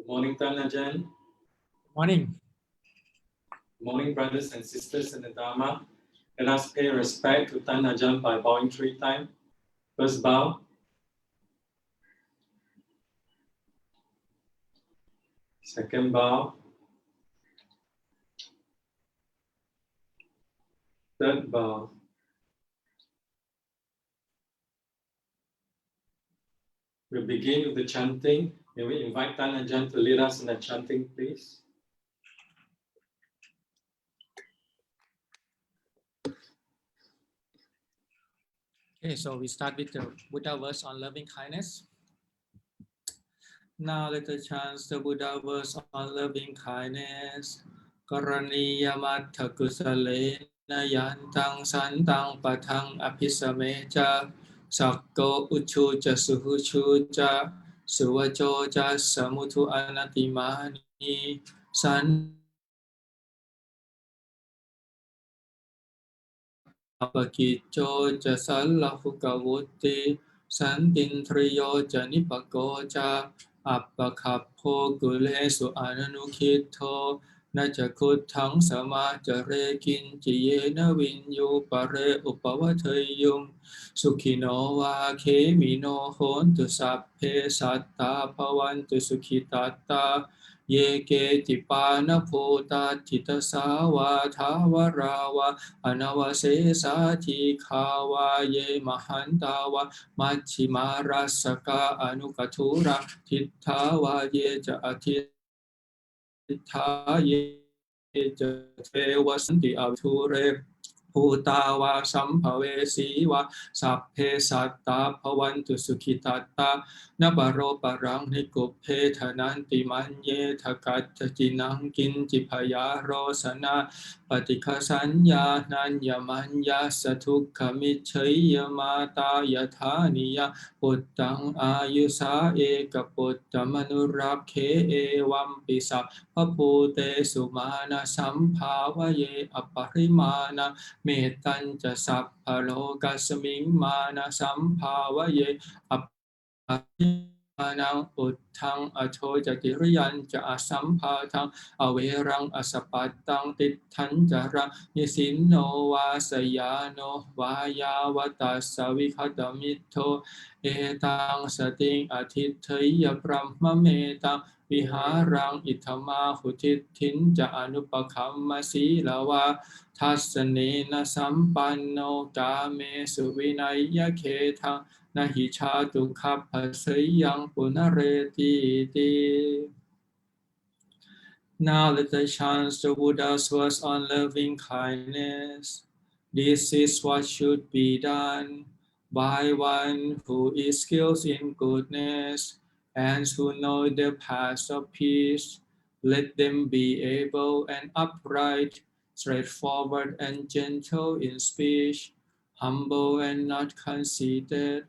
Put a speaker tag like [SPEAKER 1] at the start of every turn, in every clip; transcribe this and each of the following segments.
[SPEAKER 1] Good morning, Ajahn.
[SPEAKER 2] Morning.
[SPEAKER 1] Morning, brothers and sisters in the Dhamma. Let us pay respect to Ajahn by bowing 3 times. First bow. Second bow. Third bow. We'll begin with the chanting. May we invite Ajahn to lead us in the chanting, please.
[SPEAKER 2] Okay, so we start with the Buddha verse on loving kindness. Now let us chant the Buddha verse on loving kindness. Karaniyamatha kusalena yantang santang patang apisameja sakko uchuja suhuchuja suvajoja samutu anatimani san Apakicho ja sallahu kavuti santintriyo ja nipako ja appakappo gulesu ananukito naja kuttang sama jare kinjiyena vinyu pare upavathayum sukhino va khemino hontu sapphe satta bhavantu sukhitatta ye ke tipana phota thita sawa thawarawa Anavasesa khava ye mahantava machimarasaka anukatura tithava ye ja atitha ye ja tevasanti ature Putava sampave siva sapphe satta bhavantu sukhitatta Nabaro parang nikupphe thananti manye thakatta jinang kinchipaya rosana Patikha sanya nanya manya satukha michaya mata yathaniya puttang ayusa eka puttamanurabkhe evam pisa papute sumana sampavaye aparimana metanca sappalokasaming mana sampavaye aparimana uttang atho jatiriyan ja asampatang averang asapatang titthang jarang nisinno vasayano vayavata savikhatamito etang sating atithaya brahma metang viharang ithama hutithin ja anupakhamma silawa tassanena sampanno kame suvinaya kethang nahi chatu kapasayang punareti iti. Now let us chant the Buddha's verse on loving kindness. This is what should be done by one who is skilled in goodness and who know the path of peace. Let them be able and upright, straightforward and gentle in speech, humble and not conceited,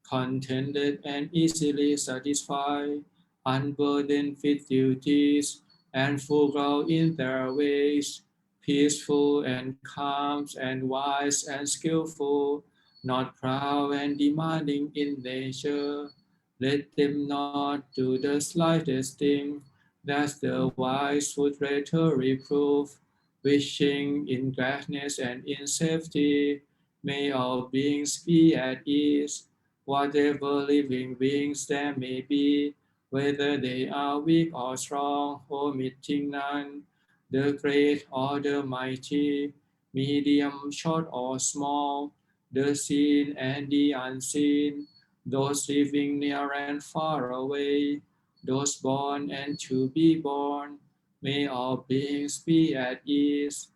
[SPEAKER 2] contented and easily satisfied, unburdened with duties, and frugal in their ways, peaceful and calm and wise and skillful, not proud and demanding in nature. Let them not do the slightest thing that the wise would rather reprove, wishing in gladness and in safety. May all beings be at ease, whatever living beings there may be, whether they are weak or strong, omitting none, the great or the mighty, medium, short or small, the seen and the unseen, those living near and far away, those born and to be born, may all beings be at ease.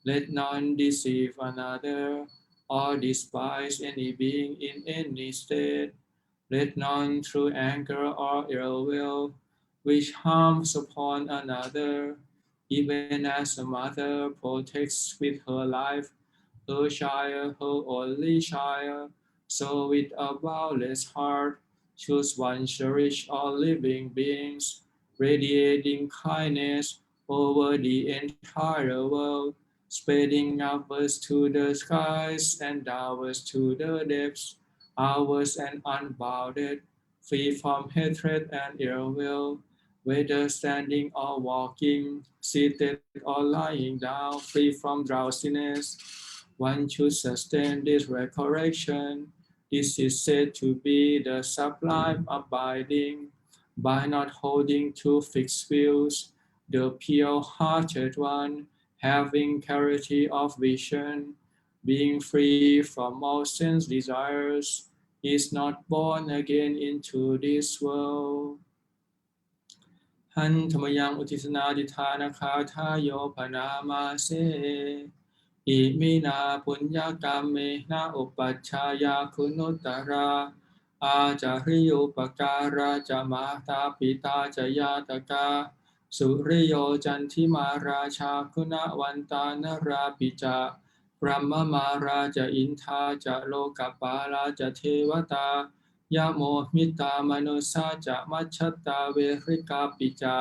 [SPEAKER 2] Let none deceive another or despise any being in any state. Let none through anger or ill will wish harms upon another, even as a mother protects with her life her child, her only child. So with a boundless heart, choose one cherish all living beings, radiating kindness over the entire world, spreading upwards to the skies and downwards to the depths, ours and unbounded, free from hatred and ill will, whether standing or walking, seated or lying down, free from drowsiness. One should sustain this recollection. This is said to be the sublime abiding by not holding to fixed views. The pure-hearted one, having clarity of vision, being free from all sense desires, is not born again into this world. หันธรรมยังอุทิศนาดิธานคาทายโยปนามาเสอิมินาปุญญากรรมเมนะอุปัชฌายาคุณุตตราอาจาริโยปการาจะมาตาปิตาจะยาตกาสุริโยจันทิมาราชาคุณวันตานราปิจาพรหมมาราจะอินทาจะโลกปาราจะเทวตายะโมมิตามนุสาจะมัชฌตาเวริกาปิจา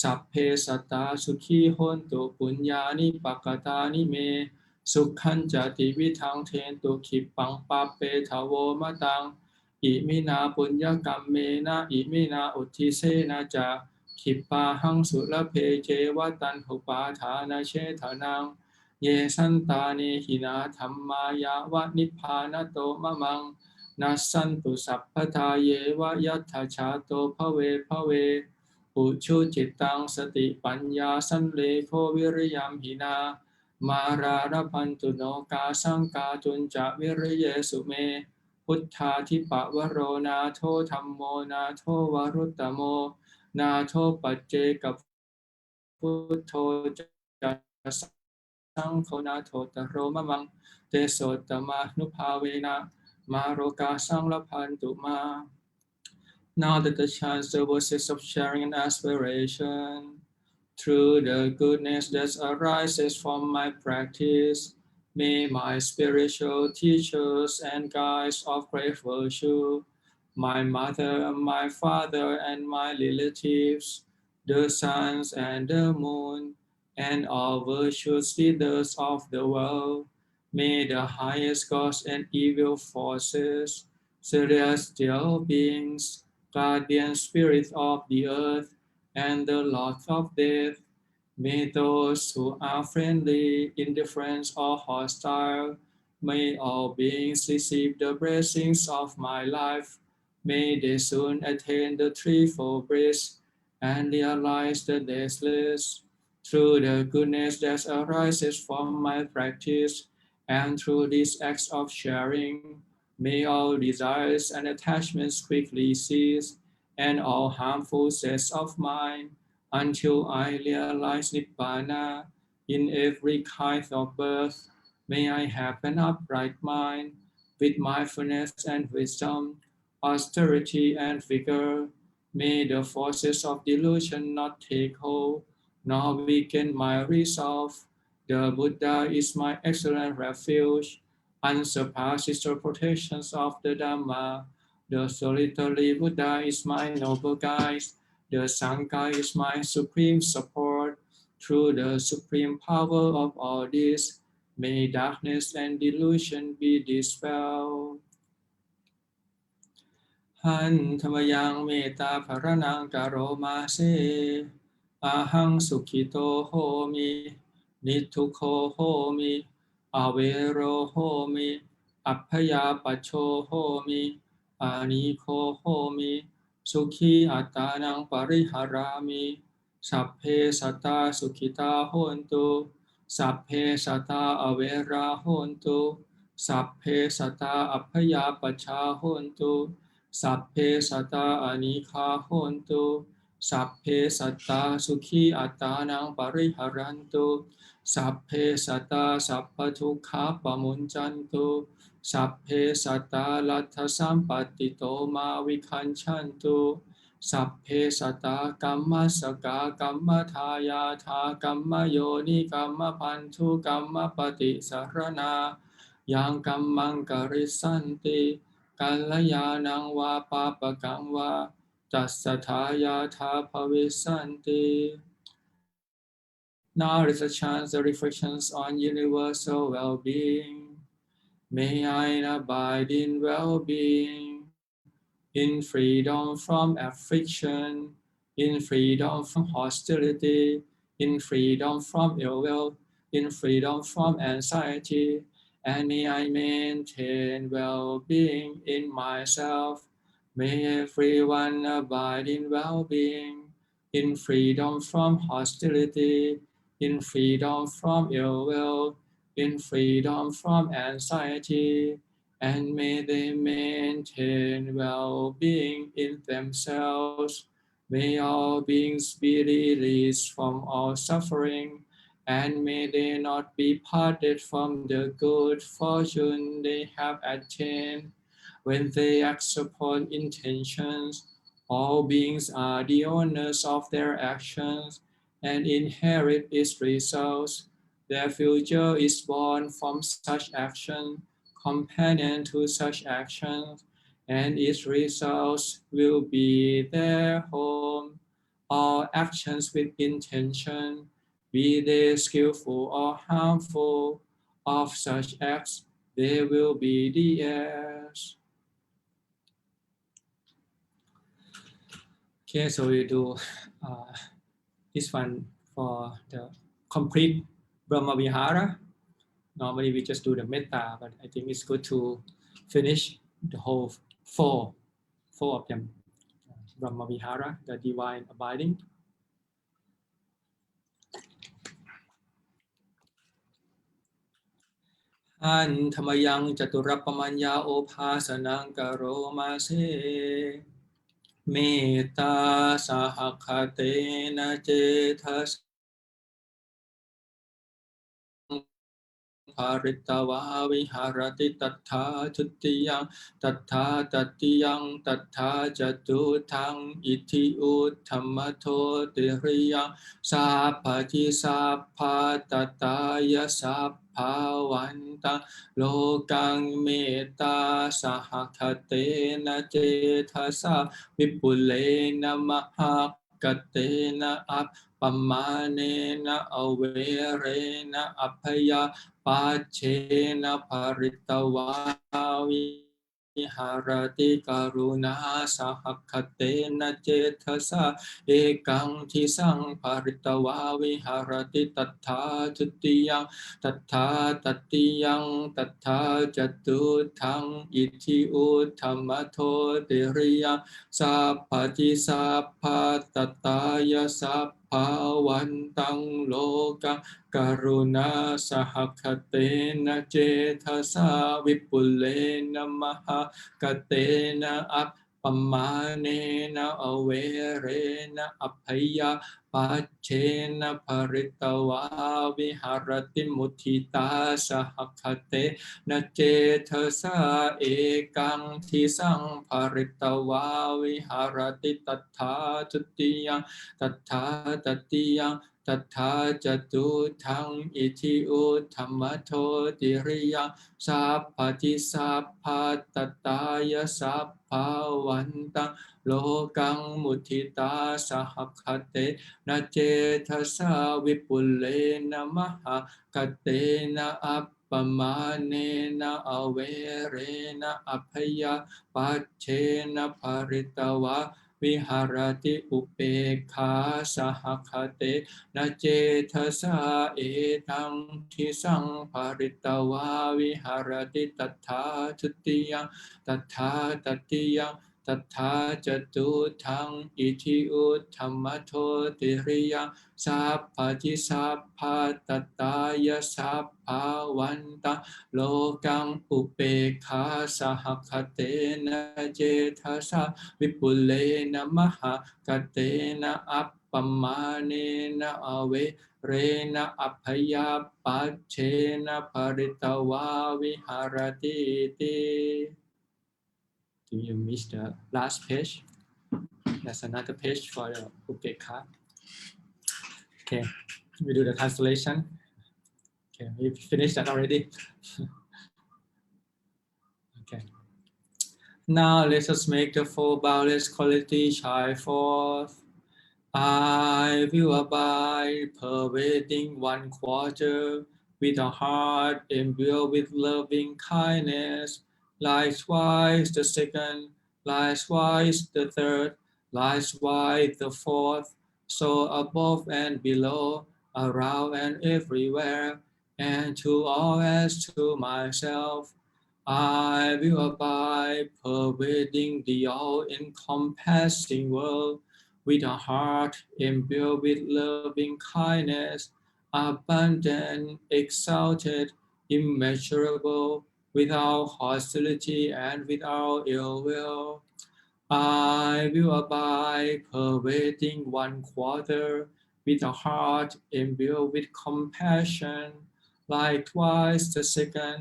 [SPEAKER 2] สัพเพสัตตาสุขีโหนตุปุญญานิปักตานิเมสุขันจติวิทังเทนตุขิปังปะเปทโวมะตังอิมินาปุญญกรรมเมนะอิมินาอุทิเสนะจะขิปาหังสุลเพเจวตันหุปาทานาเชทนังเยสันตาเนหินาธัมมายาวะนิพพานโตมะมังนัสสันตุสัพพทาเยวะยัตถชาโตภเวภเวปุชุจิตตังสติปัญญาสันเลโควิริยัมหินามาราระพันตุโนกาสังกาตุนจะวิริเยสุเมพุทธาทิปะวโรนาโทธัมโมนาโทวรุตตโมนาโทปัจเจกพุทโธจะสังโฆนาโทตโรมะมังเตโสตมานุภาเวนะมาโรกาสังละพันตุมา Now that the chants the voices of sharing and aspiration through the goodness that arises from my practice, may my spiritual teachers and guides of great virtue, my mother, my father, and my relatives, the suns and the moon, and all virtuous leaders of the world, may the highest gods and evil forces, celestial beings, guardian spirits of the earth, and the Lord of death, may those who are friendly, indifferent, or hostile, may all beings receive the blessings of my life. May they soon attain the threefold bliss and realize the deathless. Through the goodness that arises from my practice, and through these acts of sharing, may all desires and attachments quickly cease, and all harmful sets of mind, until I realize Nibbana in every kind of birth. May I have an upright mind, with mindfulness and wisdom, austerity and vigor. May the forces of delusion not take hold, nor weaken my resolve. The Buddha is my excellent refuge, unsurpassed is the protections of the Dhamma. The solitary Buddha is my noble guide. The Sangha is my supreme support. Through the supreme power of all this, may darkness and delusion be dispelled. หันธรรมยังเมตตาภรนังกโรมาเสอาหังสุขิโตโหมินิทุโคโหมิอเวโรโหมิอัพพยาปโชโหมิอานิโคโหมิสุขีอัตตานังปริหารามิสัพเพสัตตาสุขิตาโหนตุสัพเพสัตตาอเวราโหนตุสัพเพสัตตาอัพพยาปชาโหนตุสัพเพสัตตาอนิคาโหนตุสัพเพสัตตาสุขีอัตตานังปริหารันตุสัพเพสัตตาสัพพทุกขาปมุญจันตุสัพเพสัตตาลัทธสัมปติโตมาวิคัญชันตุสัพเพสัตตากัมมัสกากัมมทายาทากัมมโยนิกัมมพันธุกัมมปฏิสารนายังกัมมังกริสันติกัลยาณังวาปาปกังวาจัสสทายาทาภวิสันติ Now is a chance the reflections on universal well-being. May I abide in well-being, in freedom from affliction, in freedom from hostility, in freedom from ill will, in freedom from anxiety, and may I maintain well-being in myself. May everyone abide in well-being, in freedom from hostility, in freedom from ill will, in freedom from anxiety, and may they maintain well-being in themselves. May all beings be released from all suffering, and may they not be parted from the good fortune they have attained. When they act upon intentions, all beings are the owners of their actions and inherit its results. Their future is born from such action, companion to such actions, and its results will be their home. All actions with intention, be they skillful or harmful, of such acts they will be the heirs. Okay, so we do this one for the complete Brahma Vihara. Normally we just do the metta, but I think it's good to finish the whole four of them. Brahma Vihara, the divine abiding. An Thamayang Chaturapamanya Ophasanang Karo Mase Metta Sahakatena Cetas Paritava Viharati Tattha Tuttiyang Tattha Tattiyang Tattha Jatutang Iti Uttamato Diriyang Sapati Sappa Tattaya Sappavanta Lokang Metta Sahakatena Cetasa Vipulena Mahakatena Appamanena Averena Apaya Pachena Paritava Viharati Karuna Sahakatena Cetasa Ekang Tisang Paritava Viharati Tattha Tuttiyang Tattha Tattiyang Tattha Jatutang Iti Uttamato Diriyang Sappati Sappa Tattaya Sappavantang Lokang Karuna Sahakatena Cetasa Vipulena Mahakatena Appamanena Averena Apaya Pachena Paritava Viharati Mutita Sahakate Nachetasa Ekang Tisang Paritava Viharati Tattha Tuttiyang Tattha Tattiyang Tattha Jatutang Iti Uttamato Diriyang Sappati Sappa Tattaya Sappavantang Lokang Mutita Sahakate Nachetasa Vipulena Mahakatena Appamanena Averena Apaya Pachena Paritava Viharati Upekha Sahakate Nachetasa Etang Tisang Paritava Viharati Tattha Tuttiyang Tattha Tattiyang Tattha Jatutang Iti Uttamato Diriyang Sappati Sappa Tattaya Sappavanta Lokang Upekha Sahakatena Cetasa Vipulena Mahakatena Appamanena Averena Apaya Pachena Paritava Viharati. Do you miss the last page? There's another page for the Upekha. Okay, we do the translation. Okay, we finished that already. Okay. Now let us make the four boundless quality shine forth. I will abide, pervading 1/4, with a heart imbued with loving kindness. Likewise the second, likewise the third, likewise the fourth, so above and below, around and everywhere, and to all as to myself. I will abide, pervading the all-encompassing world, with a heart imbued with loving kindness, abundant, exalted, immeasurable, without hostility and without ill will. I will abide, pervading 1/4, with a heart imbued with compassion, likewise the second,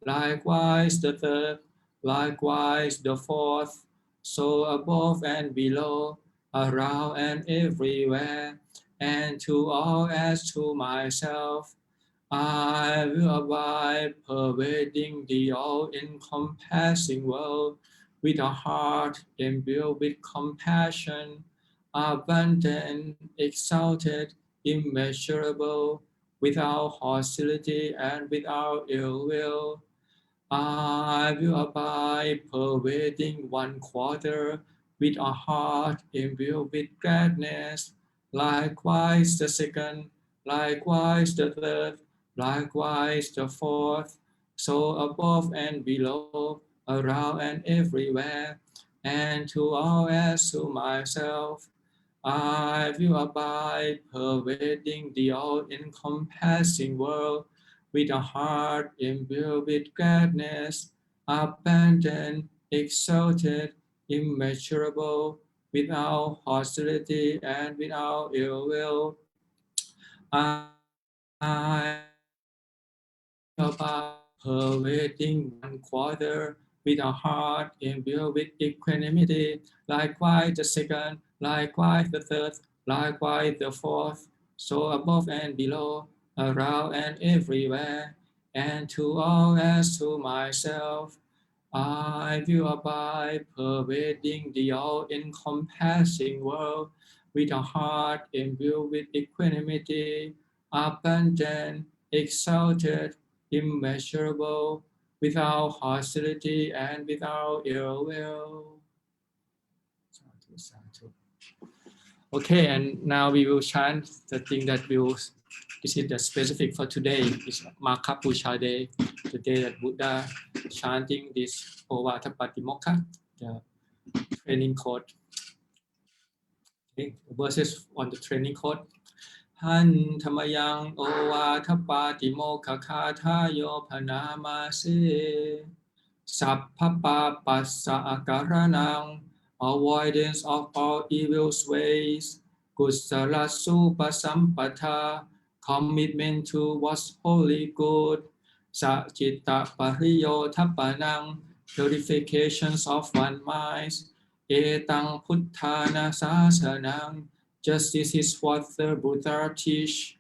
[SPEAKER 2] likewise the third, likewise the fourth, so above and below, around and everywhere, and to all as to myself. I will abide, pervading the all-encompassing world, with a heart imbued with compassion, abundant, exalted, immeasurable, without hostility and without ill will. I will abide, pervading 1/4, with a heart imbued with gladness, likewise the second, likewise the third, likewise the fourth, so above and below, around and everywhere, and to all as to myself. I will abide, pervading the all-encompassing world, with a heart imbued with gladness, abundant, exalted, immeasurable, without hostility and without ill will. I abide, pervading 1/4, with a heart imbued with equanimity, likewise the second, likewise the third, likewise the fourth, so above and below, around and everywhere, and to all as to myself. I will abide, pervading the all-encompassing world, with a heart imbued with equanimity, abundant, exalted, immeasurable, without hostility and without ill will. Okay, and now we will chant the thing that will, this is the specific for today, is Magha Puja day, the day that Buddha chanting this Ovata Patimokkha, the training code. Okay, verses on the training code. Han Tamayang Ovata Patimokkha Katha Yo Panama Se Sappapa Passa Akaranang, avoidance of all evil ways, Kusala Supasampata, commitment to what's holy good, Sachitta Pariyo Tapanang, purifications of one mind, Etang Puttana Sasanang, justice is what the Buddha teach,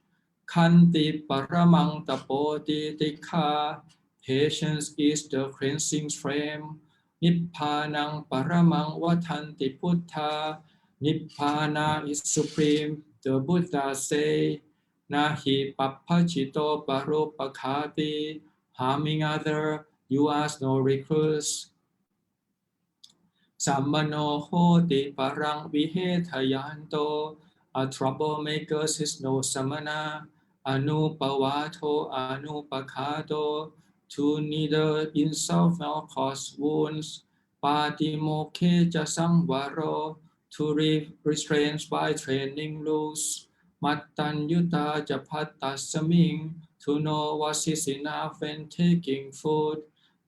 [SPEAKER 2] Kanti Paramang Tapoti Tikha, patience is the cleansing frame. Nippanang paramang vatanti Buddha. Nippana is supreme. The Buddha say, Nahi pappachito parupakati. Harming other, you ask no recluse. Sammano hoti parang vihetayanto. A troublemaker is no samana. Anupavato anupakato. To neither insult nor cause wounds, patimokkhe ja sangvaro, to restrain by training rules, mattanyuta ja pattasaming, to know what is enough when taking food,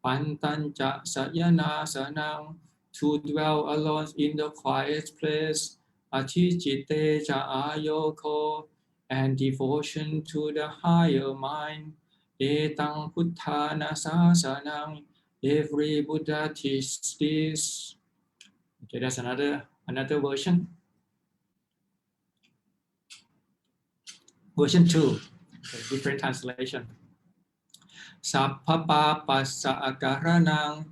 [SPEAKER 2] pantan ja sayana sanang, to dwell alone in the quiet place, atijite ja ayoko, and devotion to the higher mind. Etang Puttana Sasanang, every Buddha teaches this. Okay, that's another version. Version 2, okay, different translation. Sappapa Passa Akaranang,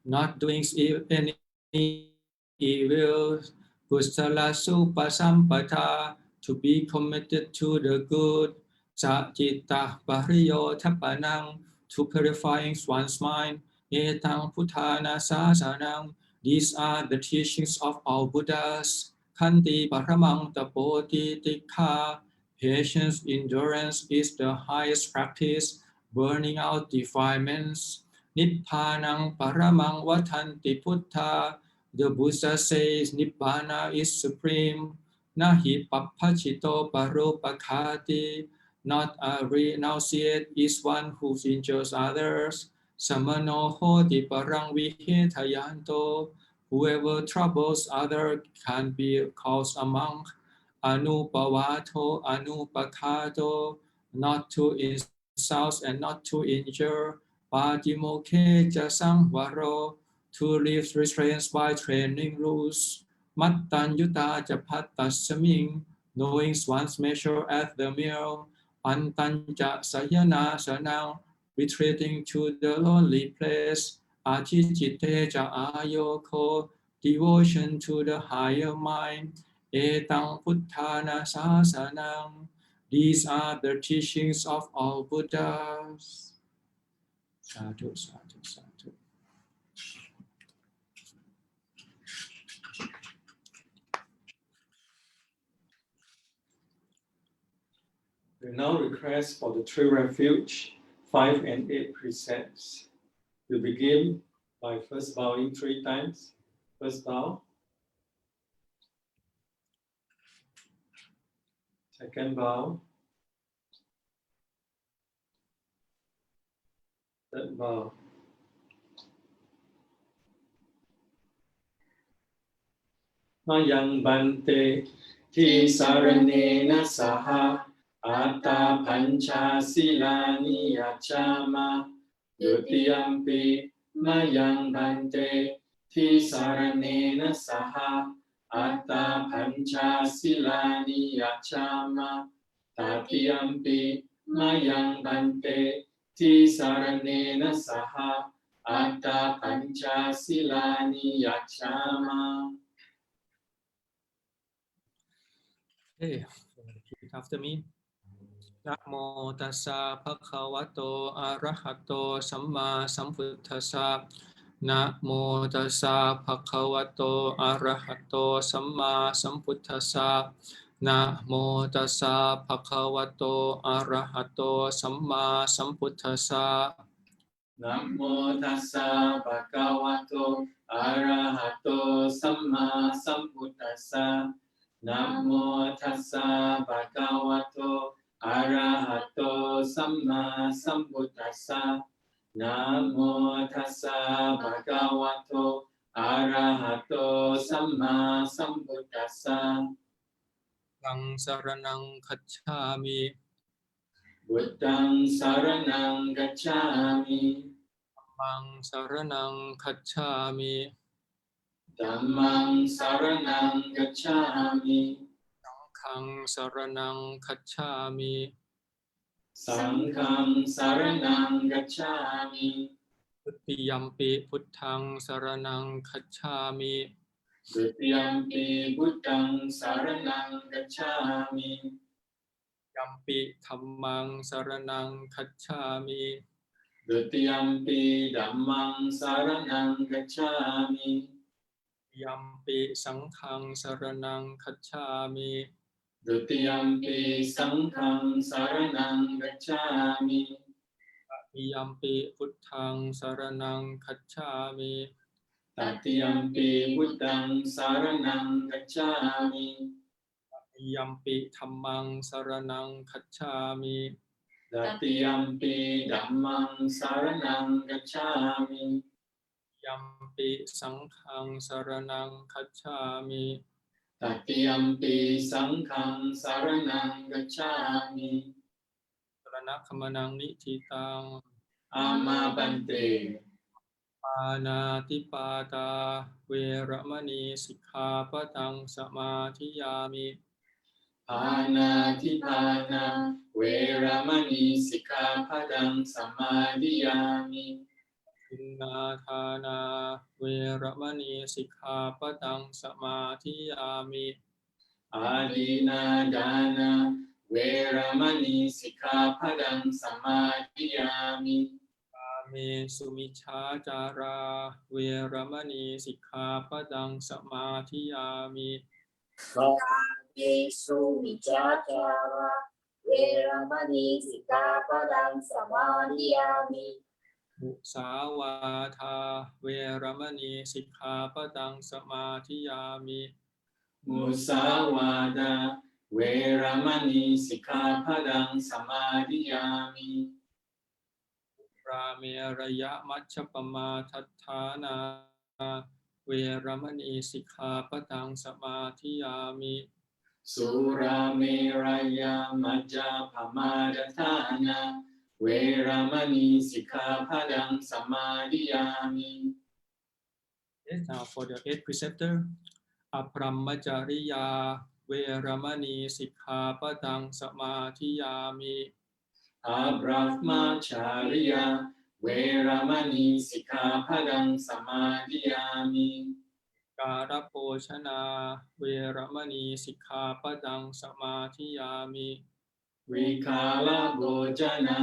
[SPEAKER 2] not doing any evil, Kusala Supasampata, to be committed to the good, Sachitta Pariyo Tapanang, to purifying one's mind, Etang Puttana Sasanang, These are the teachings of all Buddhas. Khanti paramang tapoti tikha. Patience, endurance is the highest practice, burning out defilements. Nippanang paramang vatanti puttha. The Buddha says Nibbana is supreme. Nahi pappachito paropakati. Not a renunciate is one who injures others. Samano hoti parang vihetayanto. Whoever troubles others can be called a monk. Anupavato, anupakato, not to insult and not to injure. Patimoke jasangvaro, to live restraints by training rules. Mattanyuta japatassaming, knowing one's measure at the meal. Antanja sayana sanang, retreating to the lonely place. Ajijite ja ayoko, devotion to the higher mind. Etang Puttana Sasanam. These are the teachings of all Buddhas. Sadhu, sadhu, sadhu.
[SPEAKER 1] We now request for the 3 refuge, 5 and 8 precepts. We begin by first bowing 3 times. First bow. Second bow. Third bow. Mayang bante ti saranena saha atta pancha silani yachama dutiyampi mayang bante ti saranena saha atta pancha silani yachama tatiyampi mayang bante ti saranena saha atta pancha silani yachama.
[SPEAKER 2] Okay, repeat after me. Namo tassa bhagavato arahato samma sambuddhassa. Namo tassa bhagavato arahato samma sambuddhassa. Namo tassa bhagavato arahato samma sambuddhassa.
[SPEAKER 1] Namo tassa bhagavato arahato samma sambuddhassa. Namo tassa bhagavato arahato samma sambuddhassa. Namo tassa bhagavato arahato samma sambuddhassa.
[SPEAKER 2] Buddhaṃ saranang gacchāmi.
[SPEAKER 1] Buddhaṃ saranang gacchāmi.
[SPEAKER 2] Dhammang saranang gacchāmi.
[SPEAKER 1] Dhammang saranang gacchāmi.
[SPEAKER 2] Sanghang saranang gacchāmi.
[SPEAKER 1] Sanghang saranang gacchāmi.
[SPEAKER 2] Dutiyampi Buddhaṃ saranang gacchāmi.
[SPEAKER 1] Dutiyampi Buddhaṃ saranang gacchāmi.
[SPEAKER 2] Yampi Dhammang saranang gacchāmi.
[SPEAKER 1] Dutiyampi Dhammang saranang gacchāmi.
[SPEAKER 2] Yampi Sanghang saranang gacchāmi.
[SPEAKER 1] Dutiyampi Sanghang saranang gacchāmi.
[SPEAKER 2] Yampi Buddhaṃ saranang gacchāmi.
[SPEAKER 1] Tatiyampi Buddhaṃ saranang gacchāmi.
[SPEAKER 2] Yampi Dhammang saranang gacchāmi.
[SPEAKER 1] Tatiyampi Dhammang saranang gacchāmi.
[SPEAKER 2] Yampi Sanghang saranang gacchāmi.
[SPEAKER 1] Tatiyampi Sanghang saranang gacchāmi.
[SPEAKER 2] Saranakammanang nititaṃ.
[SPEAKER 1] Amabante.
[SPEAKER 2] Pānātipada Veramani Sikkhapadang Samadhiyami.
[SPEAKER 1] Pānātipāna Veramani Sikkhapadang Samadhiyami.
[SPEAKER 2] Tinnathāna Veramani Sikkhapadang Samadhiyami.
[SPEAKER 1] Adinādāna Veramani Sikkhapadang Samadhiyami.
[SPEAKER 2] มิสุมิชฌาจาราเวรมณีสิกขาปดังสมาธิยามิ
[SPEAKER 3] มิสุมิจฉาจาราเวรมณีสิกขาปดังสมาธิยามิ
[SPEAKER 2] มุสาวาทาเวรมณีสิกขาปดังสมาธิยามิ
[SPEAKER 1] มุสาวาทาเวรมณีสิกขาปดังสมาธิยามิ
[SPEAKER 2] ราเมรยะมัชฌปมาทัฏฐานาเวรมณีสิกขาปดังสมาธิยามิ
[SPEAKER 1] สุราเมรยามัจจปมาทัฏฐานาเวรมณีสิกขาปดังสมาธิยามิ
[SPEAKER 2] Now for the eighth preceptor อภรัมมจริยาเวรมณีสิกขาปดังสมาธิยามิ
[SPEAKER 1] อาบรัมมาจาริยาเวรมณีสิกขาปดังสมาธิยามิ
[SPEAKER 2] การโภชนาเวรมณีสิกขาปดังสมาธิยามิ
[SPEAKER 1] วิคาลโภจนะ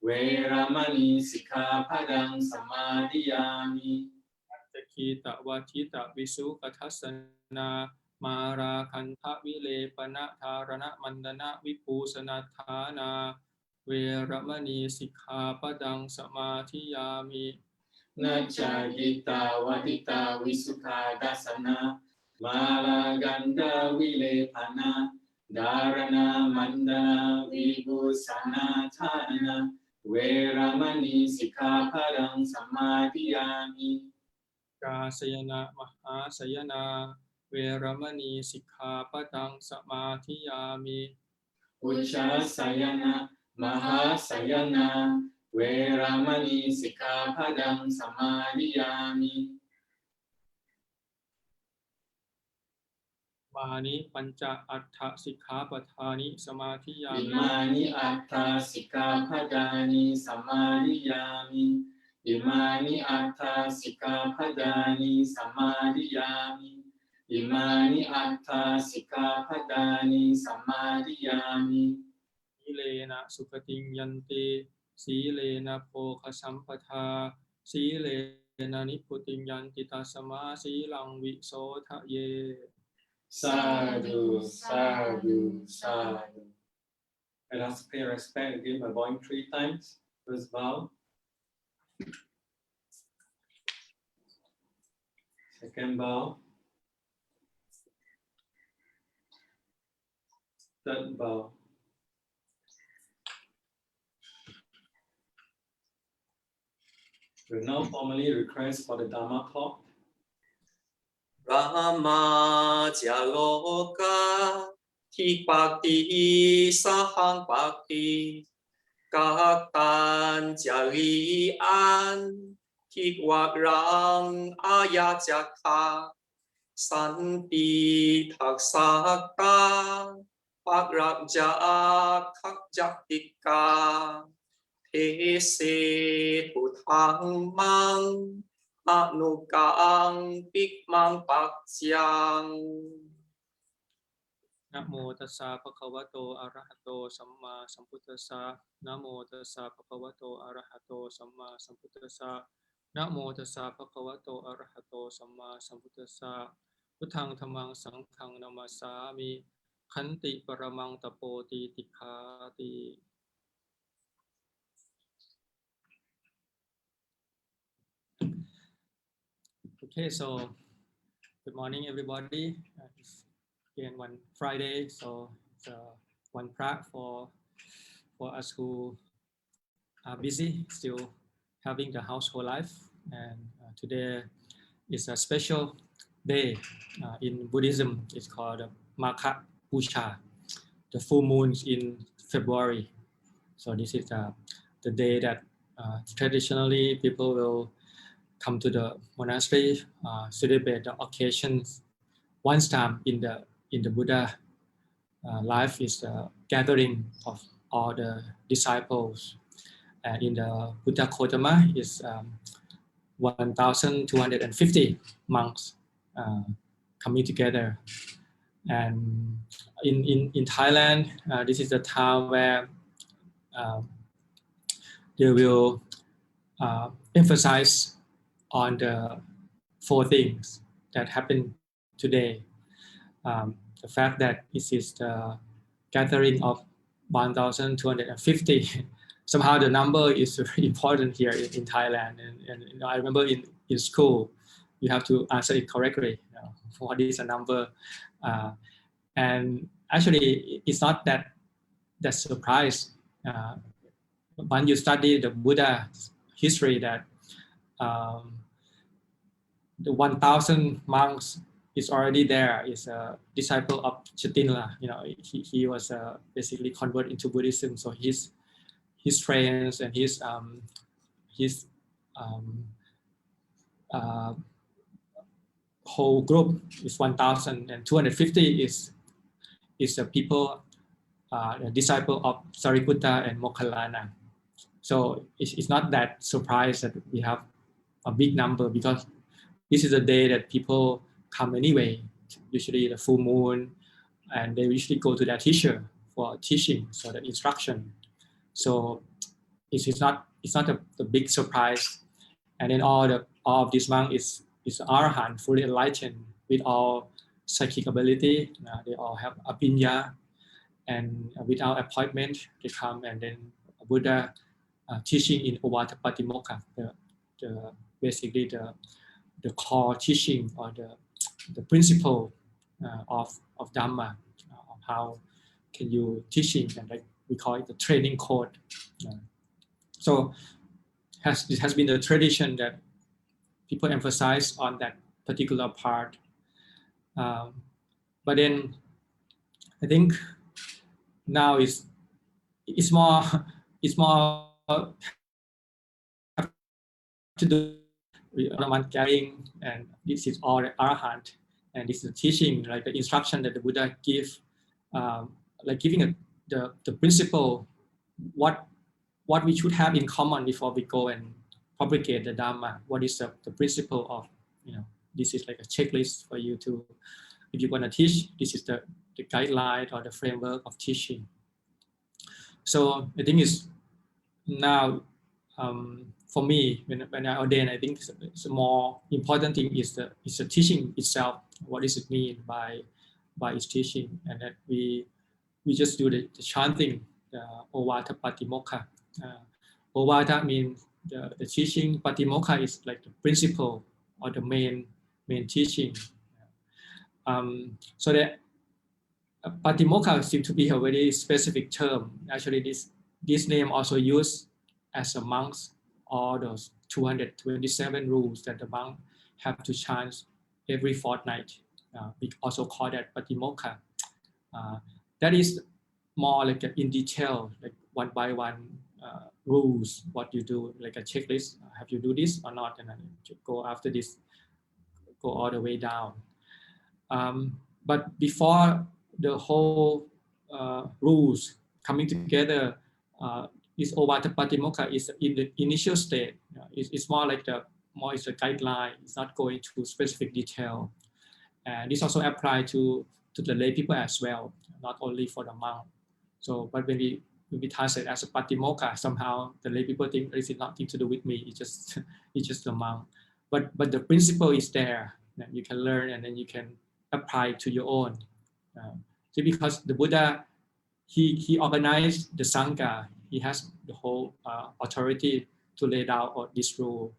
[SPEAKER 1] เวรมณีสิกขาปดังสมาธิยามิ
[SPEAKER 2] ตะคีตะวัทิตะวิสุกทัสสนามาราคันทะวิเลปนะธารณมันดนะวิภูสนัฏฐานาเวรมณีสิกขาปดังสมาธิยามิ
[SPEAKER 1] นัจจากิตาวติตาวิสุขาดัสสนามาลากันดาวิเลปนะดารณามันดาวิบุสนาทานาเวรมณีสิกขาปดังสมาธิยามิ
[SPEAKER 2] กาสยนะมหาสยนาเวรมณีสิกขาปดังสมาธิยามิ
[SPEAKER 1] อุชาสยนะมหาสยนาเวรมณีสิกขาปดังสมาธิยามิ
[SPEAKER 2] มานิปัญจอัฏฐสิกขาปทานิสมาธิยา
[SPEAKER 1] อิ
[SPEAKER 2] มิ
[SPEAKER 1] มานิอัตถาสิกขาปดานิสมาธิยามิอิมานิอัตถาสิกขาปดานิสมาธิยามิอิมานิอัตถาสิกขาปดานิสมาธิยามิ
[SPEAKER 2] สีเลนะสุขติงยันติสีเลนะโภคสัมปทาสีเลนะนิพพุติงยันติตัสสมาสีลังวิโสทะเย
[SPEAKER 1] สาธุสาธุสาธุ Let us pay respect again by bowing 3 times. First bow. Second bow. Third bow. We will now formally request for the Dhamma Talk.
[SPEAKER 4] Brahma Jaloka Thikpakti Sahangpakti Các tan Jali An Thikwak Rang Ayachakha Santi Thak Sakta Pak Rak Jak Khak Jaktika Thế Se Thủ Thang Mang อนุกังปิกมังปักยัง
[SPEAKER 2] นะโมตัสสะภะคะวะโตอะระหะโตสัมมาสัมพุทธัสสะนะโมตัสสะภะคะวะโตอะระหะโตสัมมาสัมพุทธัสสะนะโมตัสสะภะคะวะโตอะระหะโตสัมมาสัมพุทธัสสะพุทธังธัมมังสังฆังนะมัสสามิขันติปรมังตโปติติฆาติ Okay, so good morning, everybody. It's again one Friday, so it's one pra for us who are busy, still having the household life. And today is a special day in Buddhism. It's called Magha Puja, the full moon in February. So this is the day that traditionally people will come to the monastery, celebrate the occasions. Once time in the Buddha life is the gathering of all the disciples, and in the Buddha Kotama is 1,250 monks coming together. And in Thailand, this is the time where they will emphasize on the 4 things that happened today. The fact that this is the gathering of 1,250. Somehow the number is very important here in Thailand. And I remember in school, you have to answer it correctly. What is a number? And actually, it's not that surprise. When you study the Buddha history, that the 1,000 monks is already there. Is a disciple of Chanting. He was basically converted into Buddhism. So his friends and his whole group is 1,250 is the people, the disciple of Sariputta and Moggallana. So it's not that surprise that we have a big number, because this is a day that people come anyway, usually the full moon, and they usually go to their teacher for teaching, so the instruction. So it's not a big surprise. And then all of this monk is Arahant, fully enlightened with all psychic ability. They all have apinya, and without appointment they come, and then Buddha teaching in Ovata Patimokkha, basically the core teaching, or the principle of Dhamma, of how can you teaching, and like we call it the training code. So it has been the tradition that people emphasize on that particular part. But then I think now it's more to do with carrying, and this is all the Arahant, and this is the teaching, like the instruction that the Buddha gives, like giving the principle, what we should have in common before we go and propagate the Dhamma. What is the principle of, this is like a checklist for you to, if you want to teach, this is the guideline or the framework of teaching. So I think it's now, for me, when I ordain, I think it's a more important thing is the teaching itself. What does it mean by its teaching? And that we just do the chanting, the Ovata Patimokkha. Ovata means the teaching. Patimokkha is like the principle or the main teaching. So that Patimokkha seems to be a very specific term. Actually, this name also used as a monks, all those 227 rules that the monk have to chant every fortnight. We also call that Patimokkha. That is more like in detail, like one by one rules, what you do, like a checklist. Have you do this or not? And then go after this, go all the way down. But before the whole rules coming together, this Ovata Patimokkha is in the initial state. It's more like it's a guideline. It's not going to specific detail. And this also applies to the lay people as well, not only for the monk. So, but when we translate as a Patimokkha, somehow the lay people think this is nothing to do with me. It's just the monk. But the principle is there that you can learn, and then you can apply to your own. So because the Buddha, he organized the Sangha, he has the whole authority to lay down this rule.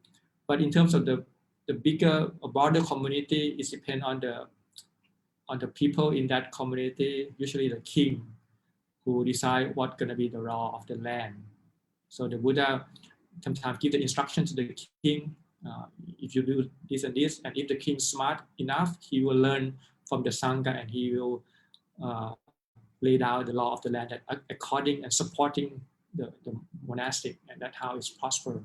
[SPEAKER 2] But in terms of the bigger or broader community, it depends on the people in that community, usually the king, who decide what's going to be the law of the land. So the Buddha sometimes give the instruction to the king, if you do this and this, and if the king is smart enough, he will learn from the Sangha, and he will lay down the law of the land that according and supporting the monastic, and that's how it's prosper.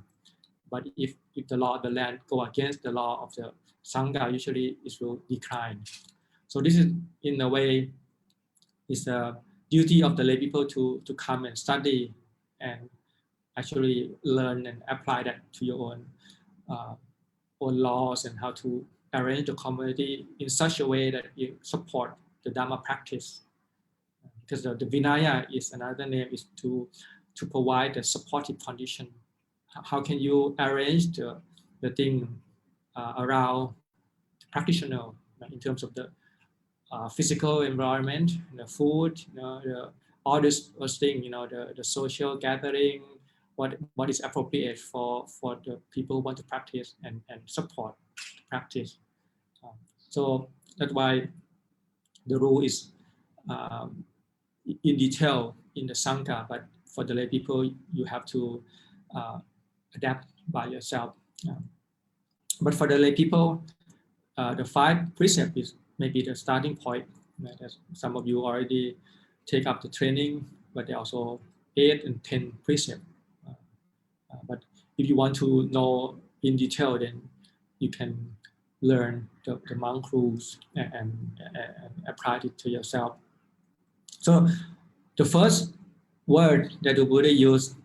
[SPEAKER 2] But if the law of the land go against the law of the Sangha, usually it will decline. So this is, in a way, is a duty of the lay people to come and study and actually learn and apply that to your own laws, and how to arrange the community in such a way that you support the Dhamma practice. Because the Vinaya is another name, is to provide the supportive condition, how can you arrange the thing around the practitioner in terms of the physical environment, the food, all those things, the social gathering, what is appropriate for the people who want to practice and support practice. So that's why the rule is in detail in the Sangha, but for the lay people, you have to adapt by yourself. But for the lay people, the 5 precepts is maybe the starting point. Some of you already take up the training, but there are also 8 and 10 precepts. But if you want to know in detail, then you can learn the monk rules and apply it to yourself. So the first word that the Buddha used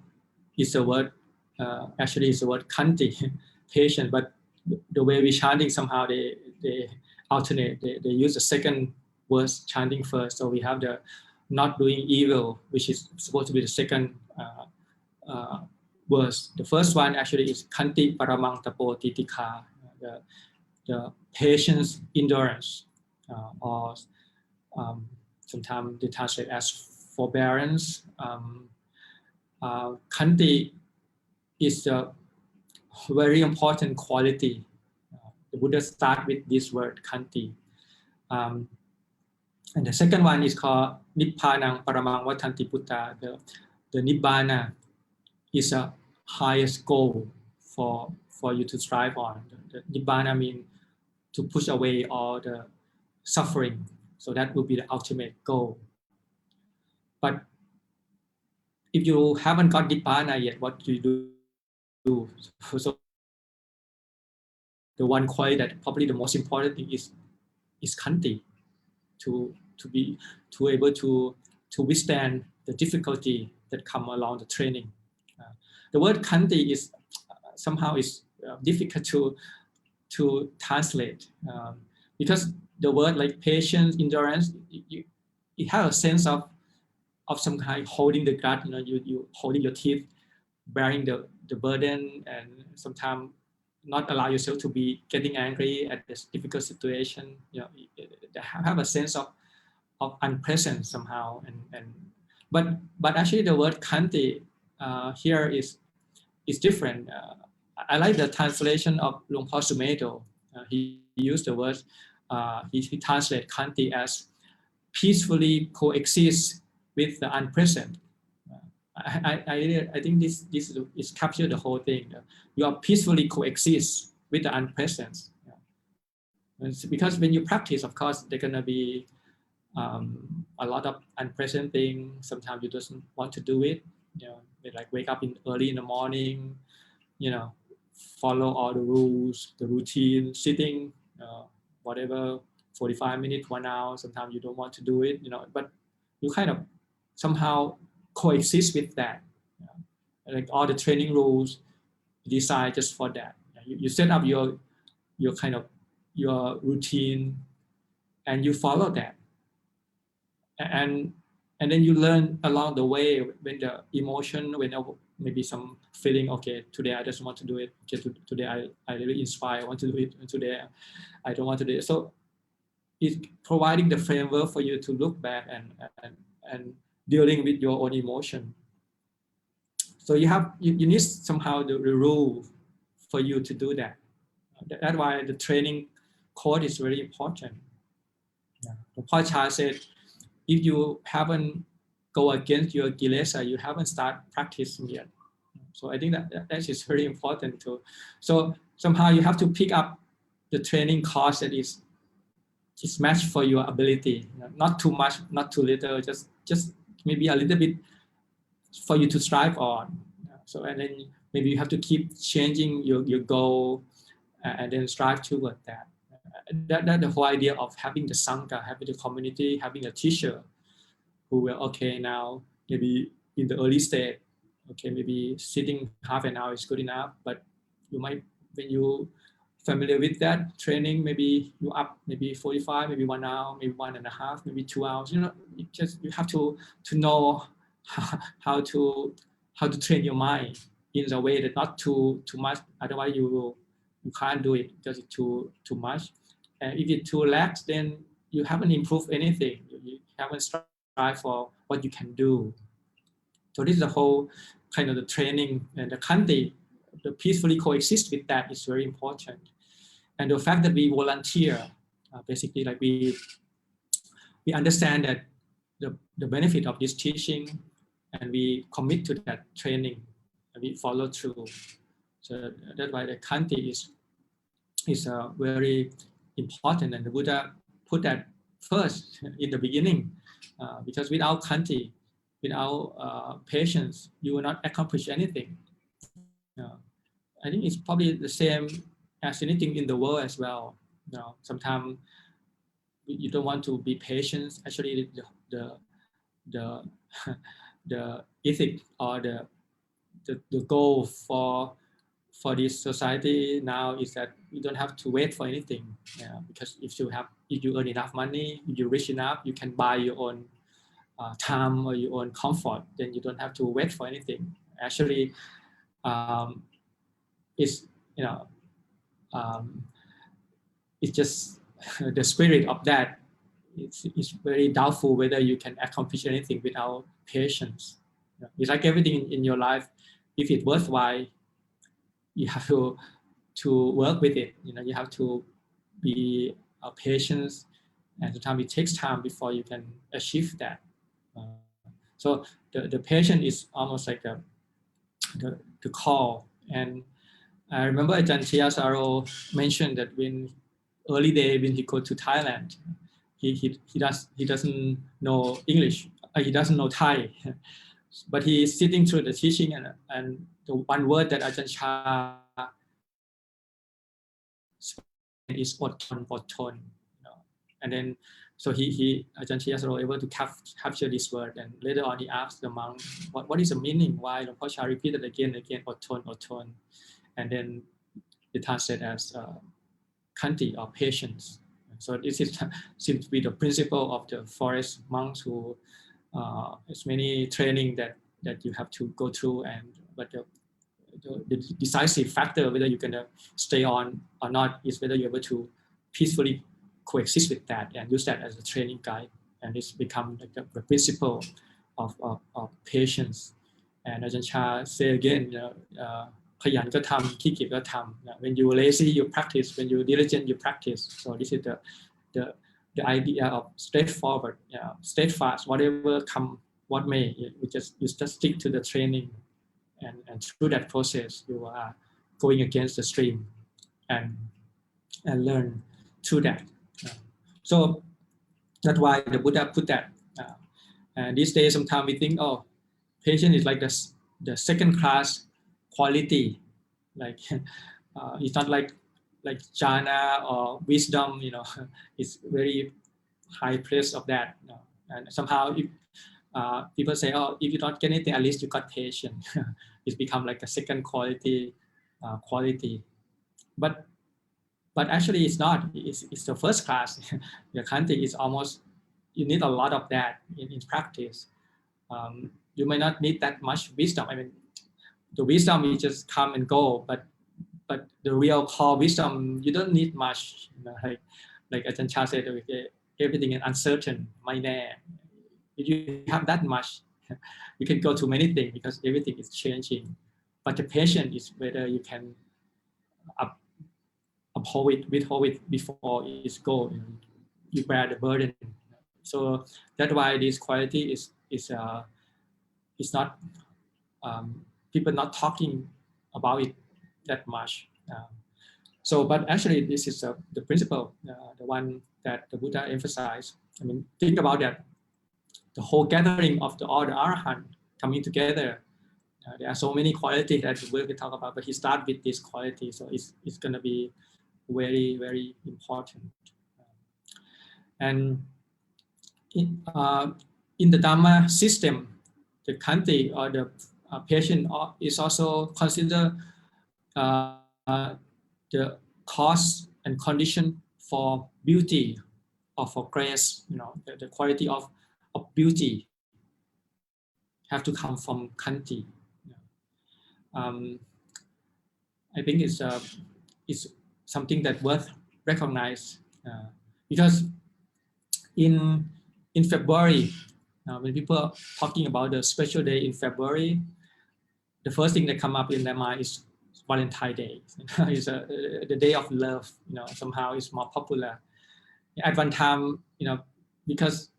[SPEAKER 2] is the word, actually is the word kanti, patient, but the way we chanting, somehow they alternate, they use the second verse chanting first. So we have the not doing evil, which is supposed to be the second verse. The first one actually is kanti paramang tapo titikha, the patience, endurance, or sometimes they translate as forbearance. Kanti is a very important quality. The Buddha starts with this word kanti. And the second one is called nippanang paramang vatanti putta. The nibbana is a highest goal for you to strive on. The nibbana means to push away all the suffering. So that will be the ultimate goal. But if you haven't got nibbana yet, what do you do? So the one quality that probably the most important thing is kanti, to be able to withstand the difficulty that come along the training. The word kanti is somehow is difficult to translate because the word like patience, endurance, it has a sense of some kind holding the gut, you holding your teeth, bearing the burden, and sometimes not allow yourself to be getting angry at this difficult situation. They have a sense of unpresent somehow, but actually the word kanti here is different. I like the translation of Luang Por Sumedho. He used the word, he translates kanti as peacefully coexist with the unpresent. I think this is captured the whole thing. You are peacefully coexist with the unpresent. Because when you practice, of course, there's gonna be a lot of unpleasant things. Sometimes you just want to do it. Like wake up early in the morning. Follow all the rules, the routine, sitting, whatever, 45 minutes, 1 hour. Sometimes you don't want to do it. But you kind of somehow coexist with that. Like all the training rules designed just for that. You set up your kind of your routine and you follow that. And then you learn along the way when the emotion, when maybe some feeling, okay, today I just want to do it. Okay, today I really inspire, I want to do it. And today I don't want to do it. So it's providing the framework for you to look back and dealing with your own emotion. So you need somehow the rule for you to do that. That's why the training code is very important. Puja said, if you haven't go against your kilesa, you haven't started practicing yet. So I think that is very important too. So somehow you have to pick up the training course that is matched for your ability. Not too much, not too little, just maybe a little bit for you to strive on. So and then maybe you have to keep changing your goal and then strive toward that. That's the whole idea of having the Sangha, having the community, having a teacher who will, okay, now maybe in the early stage, okay, maybe sitting half an hour is good enough, but you might, when you familiar with that training, maybe you up maybe 45, maybe 1 hour, maybe 1.5, maybe 2 hours. You have to know how to train your mind. in the way that not too much, otherwise you can't do it because it's too much. And if it's too lax, then you haven't improved anything. You haven't strived for what you can do. So this is the whole kind of the training, and the khanti, the peacefully coexist with that is very important. And the fact that we volunteer, basically like we understand that the benefit of this teaching, and we commit to that training, and we follow through. So that's why the khanti is very important, and the Buddha put that first in the beginning, because without khanti, without patience, you will not accomplish anything. I think it's probably the same as anything in the world as well. Sometimes you don't want to be patient. Actually, the ethic or the goal for this society now is that you don't have to wait for anything. Because if you earn enough money, if you're rich enough, you can buy your own time or your own comfort. Then you don't have to wait for anything. Actually, it's it's just the spirit of that. It's very doubtful whether you can accomplish anything without patience. It's like everything in your life. If it's worthwhile, you have to work with it. You have to be patient, and sometimes it takes time before you can achieve that. So the patience is almost like the call. And I remember Ajahn Chiyasaro mentioned that when early day when he go to Thailand, he doesn't know English, he doesn't know Thai, but he's sitting through the teaching, and the one word that Ajahn Chah is Dton. And then so Ajahn Chiyasaro able to capture this word, and later on he asked the monk, what is the meaning? Why Luang Por Chah repeated again Dton, and then it translated as khanti or patience. So this seems to be the principle of the forest monks who there's many training that you have to go through, but the decisive factor whether you're gonna stay on or not is whether you're able to peacefully coexist with that and use that as a training guide, and it's become like the principle of patience. And Ajahn Chah say again, ขยันก็ทำขี้เกียจก็ทำ when you lazy you practice, when you diligent you practice. So this is the idea of straightforward, steadfast, whatever come what may, you just stick to the training, and through that process you are going against the stream and learn through that. So that's why the Buddha put that. And these days sometimes we think, oh, patience is like the second class quality, like it's not like jhana or wisdom, it's very high place of that. And somehow if people say, oh, if you don't get anything, at least you got patience. It's become like a second quality. But actually it's not. It's the first class. The khanti is almost, you need a lot of that in practice. You may not need that much wisdom. I mean, the wisdom is just come and go, but the real core wisdom, you don't need much. Like Ajahn Chah said, everything is uncertain. If you have that much, you can go to many things because everything is changing. But the patience is whether you can withhold it before it's go. You bear the burden. So that's why this quality is not people not talking about it that much. So, but actually, this is the principle, the one that the Buddha emphasized. I mean, think about that. The whole gathering of all the Arahant coming together. There are so many qualities that the Buddha can talk about, but he started with this quality, so it's going to be very, very important. And in the Dhamma system, the khanti or the patience is also considered the cause and condition for beauty or for grace. The quality of beauty have to come from khanti. I think it's something that worth recognize because in February, when people are talking about the special day in February, the first thing that come up in their mind is Valentine's Day. It's the day of love. Somehow it's more popular. At one time, because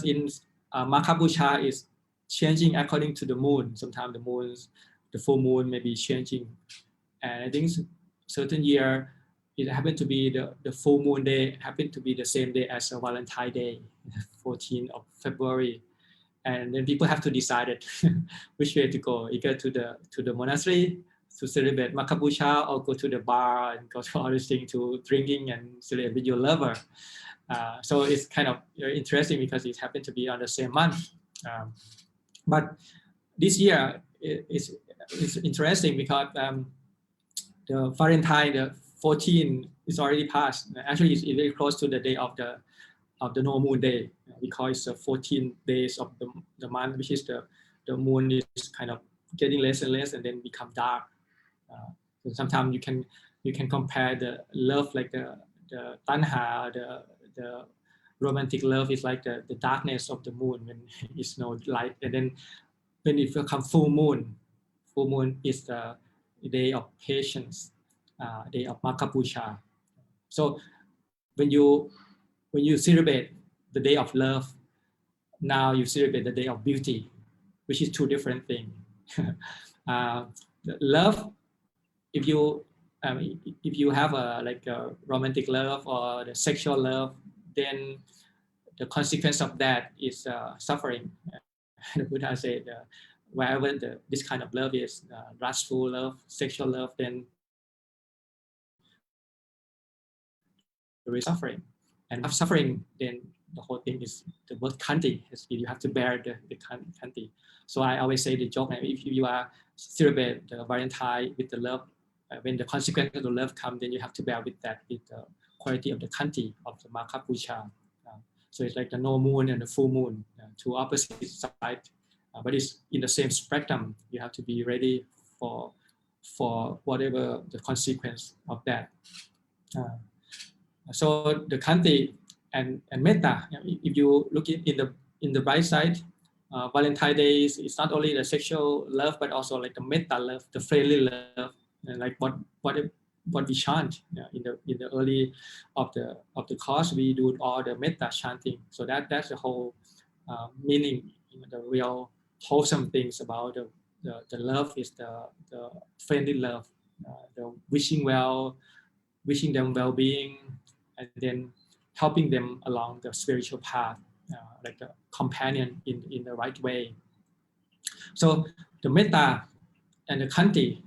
[SPEAKER 2] in Magha Puja is changing according to the moon. Sometimes the full moon may be changing, and I think certain year it happened to be the full moon day happened to be the same day as a Valentine's Day, 14th of February, and then people have to decide it, which way to go, either to the monastery to celebrate Magha Puja or go to the bar and go to all these things to drinking and celebrate with your lover. So it's kind of interesting because it happened to be on the same month. But this year it's interesting because the Valentine, the 14th, is already passed. Actually, it's very close to the day of the no moon day. We call it the 14 days of the month, which is the moon is kind of getting less and less and then become dark. So sometimes you can compare the love like the tanha, the romantic love is like the darkness of the moon when it's no light, and then when it becomes full moon is the day of patience, day of Magha Puja. So when you celebrate the day of love, now you celebrate the day of beauty, which is two different things. Love, if you have a romantic love or the sexual love, then the consequence of that is suffering. The Buddha said, wherever this kind of love is, lustful love, sexual love, then there is suffering. And if suffering, then the whole thing is the word kanti. You have to bear the kanti. So I always say the joke, if you are celebrate the Valentine with the love, when the consequence of the love comes, then you have to bear with that, with the quality of the kanti of the Magha Puja. So it's like the no moon and the full moon, two opposite sides, but it's in the same spectrum. You have to be ready for whatever the consequence of that. So the kanti and metta, if you look in the bright side, Valentine's Day is not only the sexual love, but also like the metta love, the friendly love, and like what we chant in the early of the course, we do all the metta chanting. So that's the whole meaning, the real wholesome things about the love is the friendly love, the wishing them well-being, and then helping them along the spiritual path, like a companion in the right way. So the metta and the kanti,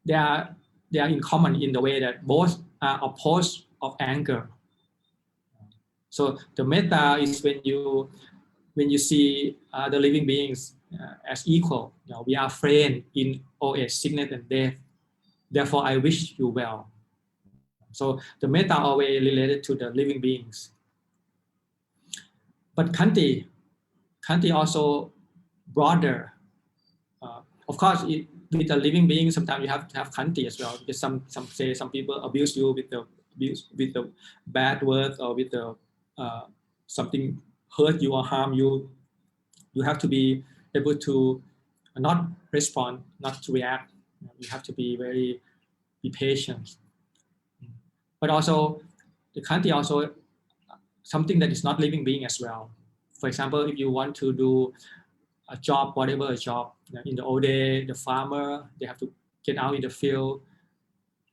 [SPEAKER 2] they are in common in the way that both are opposed of anger. So the metta is when you see the living beings as equal. We are friends in old age, sickness, and death. Therefore, I wish you well. So the metta always related to the living beings. But kanti also broader. Of course, with the living being, sometimes you have to have kanti as well, because some people abuse you with the bad words, or with the something hurt you or harm you. You have to be able to not respond, not to react. You have to be patient. But also, the kanti also something that is not living being as well. For example, if you want to do a job, whatever a job, in the old day, the farmer, they have to get out in the field,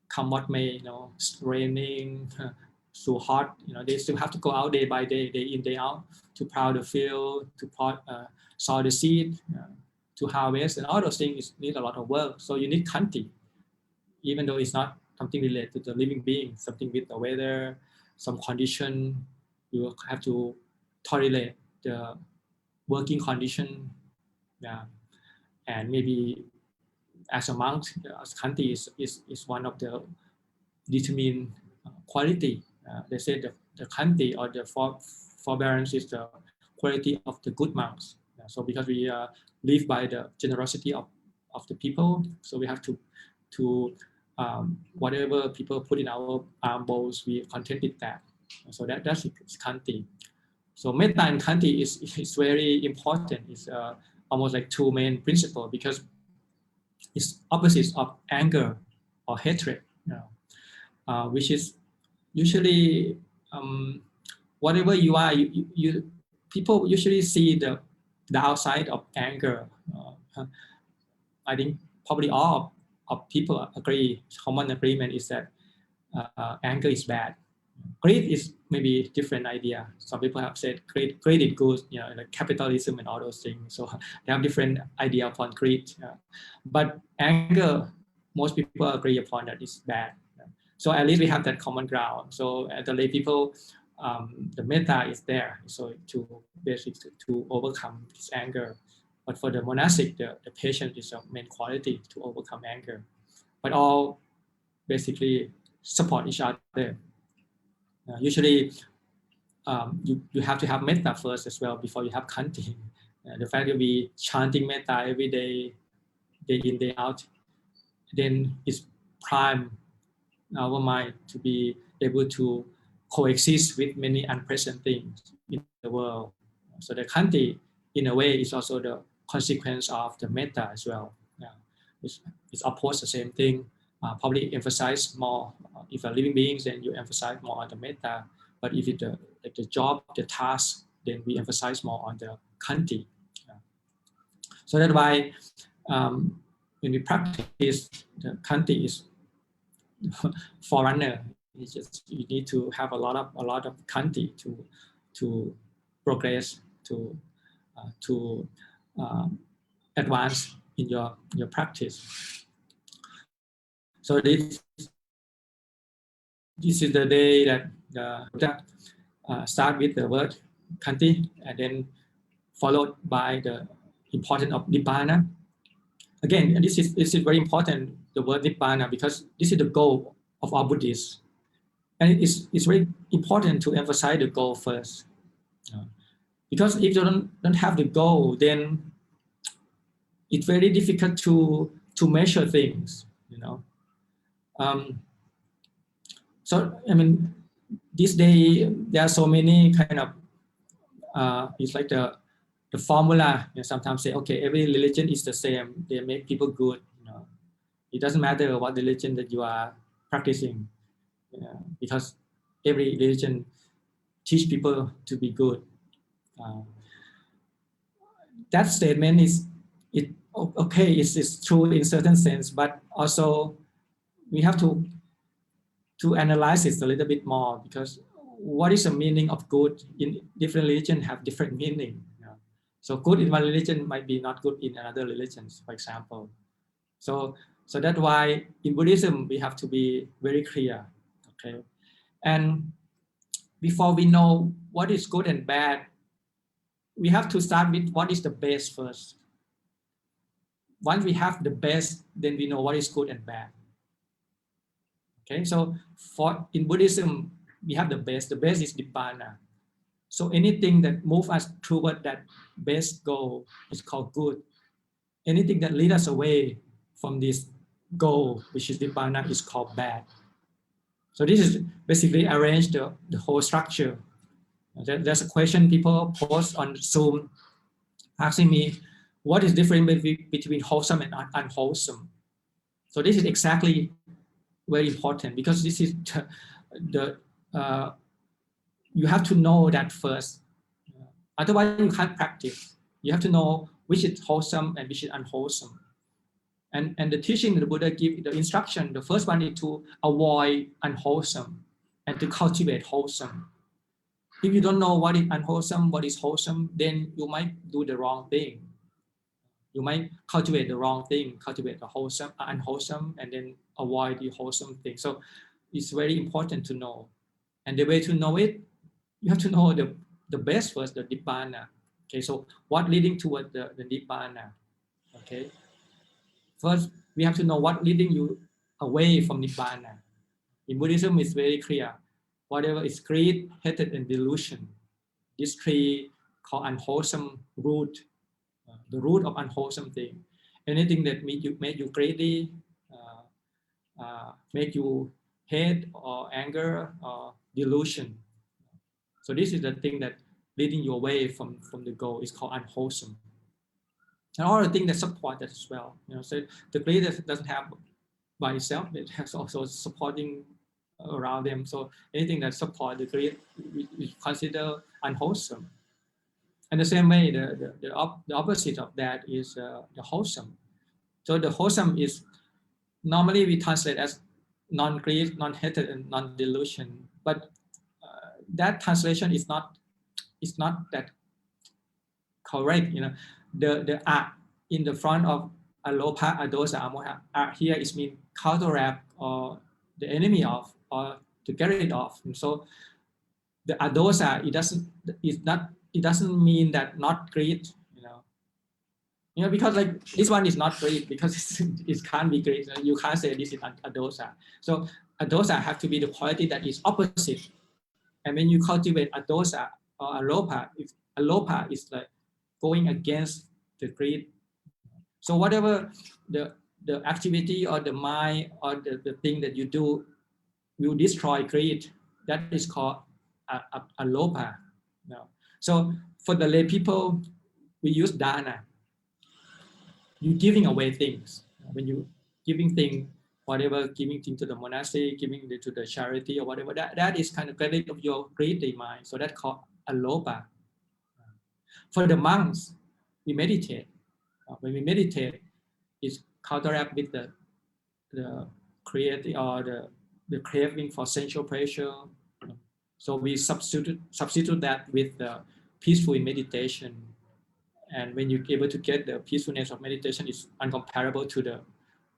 [SPEAKER 2] come what may, it's raining, so hot, they still have to go out day by day, day in, day out, to plow the field, to sow the seed, to harvest, and all those things need a lot of work. So you need kanti, even though it's not something related to the living being, something with the weather, some condition, you have to tolerate the working condition. And maybe as a monk, kanti is one of the determined quality. They say the kanti or the forbearance is the quality of the good monks. So because we live by the generosity of the people, so we have to whatever people put in our alms bowls, we content with that. So that's Khanti. So metta and Khanti is very important. It's almost like two main principles because it's opposites of anger or hatred, which is usually whatever you are, you people usually see the outside of anger. I think probably all of people agree. Common agreement is that anger is bad. Greed is maybe different idea. Some people have said greed is good, like capitalism and all those things. So they have different idea upon greed. But anger, most people agree upon that is bad. So at least we have that common ground. So at the lay people, the metta is there. So to basically to overcome this anger. But for the monastic, the patience is a main quality to overcome anger. But all basically support each other. Usually, you have to have metta first as well before you have Khanti. The fact that we chanting metta every day, day in, day out, then it's prime our mind to be able to coexist with many unpleasant things in the world. So the Khanti, in a way, is also the consequence of the metta as well. It's opposed the same thing. Probably emphasize more. If you're living beings, then you emphasize more on the metta. But if it's the job, the task, then we emphasize more on the Khanti. So that's why when we practice, the Khanti is forerunner. It's just you need to have a lot of Khanti to progress, to advance in your practice. So this is the day that the Buddha start with the word Khanti and then followed by the importance of Nibbana. Again, this is very important, the word Nibbana, because this is the goal of our Buddhists. And it's very important to emphasize the goal first. Because if you don't have the goal, then it's very difficult to measure things, So, I mean, this day, there are so many kind of, it's like the formula. Sometimes say, okay, every religion is the same. They make people good. It doesn't matter what religion that you are practicing, because every religion teach people to be good. That statement is okay. It's true in certain sense, but also we have to analyze it a little bit more, because what is the meaning of good in different religions have different meaning. So good in one religion might be not good in another religion, for example. So that's why in Buddhism we have to be very clear. Okay, and before we know what is good and bad, we have to start with what is the best first. Once we have the best, then we know what is good and bad. Okay, so in Buddhism, we have the best. The best is Nibbana. So anything that moves us toward that best goal is called good. Anything that leads us away from this goal, which is Nibbana, is called bad. So this is basically arranged the whole structure. There's a question people post on Zoom asking me, what is different between wholesome and unwholesome? So this is exactly very important, because this is you have to know that first. Otherwise, you can't practice. You have to know which is wholesome and which is unwholesome. And the teaching the Buddha give the instruction. The first one is to avoid unwholesome and to cultivate wholesome. If you don't know what is unwholesome, what is wholesome, then you might do the wrong thing. You might cultivate the wrong thing, cultivate the wholesome, unwholesome, and then avoid the wholesome thing. So it's very important to know. And the way to know it, you have to know the best first, the Nibbana. Okay, so what leading toward the Nibbana? Okay, first we have to know what leading you away from Nibbana. In Buddhism, it's very clear. Whatever is greed, hatred, and delusion, these three called unwholesome root the root of unwholesome thing. Anything that made you greedy, make you hate or anger or delusion. So this is the thing that leading you away from the goal is called unwholesome. And all the things that support that as well. So the greed doesn't have by itself; it has also supporting around them. So anything that supports the greed we consider unwholesome. And the same way, the opposite of that is the wholesome. So the wholesome is normally we translate as non-greed, non-hatred, and non-delusion. But that translation is not that correct. The in the front of alopa, adosa, amoha, here is mean counteract or the enemy of or to get rid of. And so the adosa, it doesn't mean that not greed. Because like this one is not greed because it can't be greed. You can't say this is adosa. So adosa have to be the quality that is opposite. And when you cultivate adosa or alopa is like going against the greed. So whatever the activity or the mind or the thing that you do will destroy greed, that is called alopa. So for the lay people, we use dana. You're giving away things. When you giving things, whatever, giving things to the monastery, giving it to the charity or whatever, that is kind of credit of your greedy mind. So that's called alopa. For the monks, we meditate. When we meditate, it's counteract with the creative or the craving for sensual pleasure. So we substitute that with the peaceful in meditation. And when you're able to get the peacefulness of meditation, it's uncomparable to the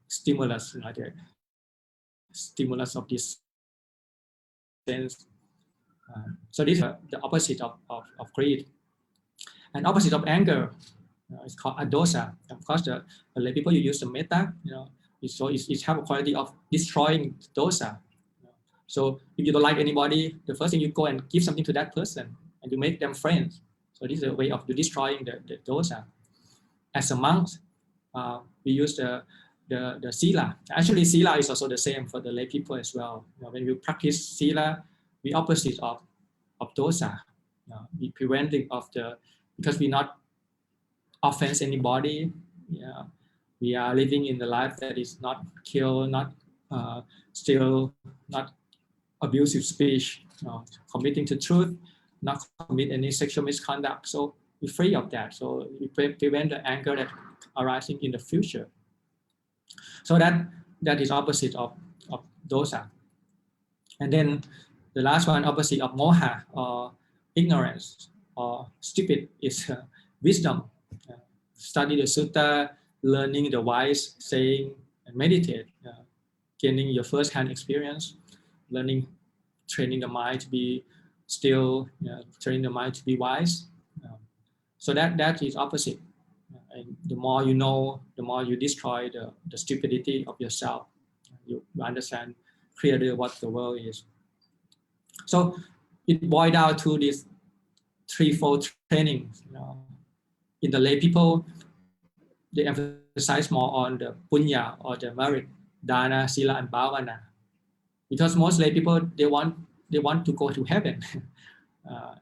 [SPEAKER 2] stimulus, the stimulus of this sense. So this is the opposite of greed. And opposite of anger, it's called adosa. Of course, the lay people, you use the metta, so it have a quality of destroying dosa. So if you don't like anybody, the first thing you go and give something to that person and you make them friends. So this is a way of destroying the dosa. As a monk, we use the sila. Actually, sila is also the same for the lay people as well. When we practice sila, we opposite of dosa. We preventing of because we not offense anybody. We are living in the life that is not kill, not steal, not abusive speech, committing to truth, not commit any sexual misconduct. So we're free of that. So we prevent the anger that arising in the future. So that is opposite of dosa. And then the last one, opposite of moha or ignorance or stupid, is wisdom. Study the sutta, learning the wise saying, and meditate, gaining your first-hand experience, learning, training the mind to be still, training the mind to be wise. So that is opposite. And the more you know, the more you destroy the stupidity of yourself. You understand clearly what the world is. So it boils down to this threefold training. In the lay people, they emphasize more on the punya or the merit, dana, sila, and bhavana, because most lay people they want to go to heaven,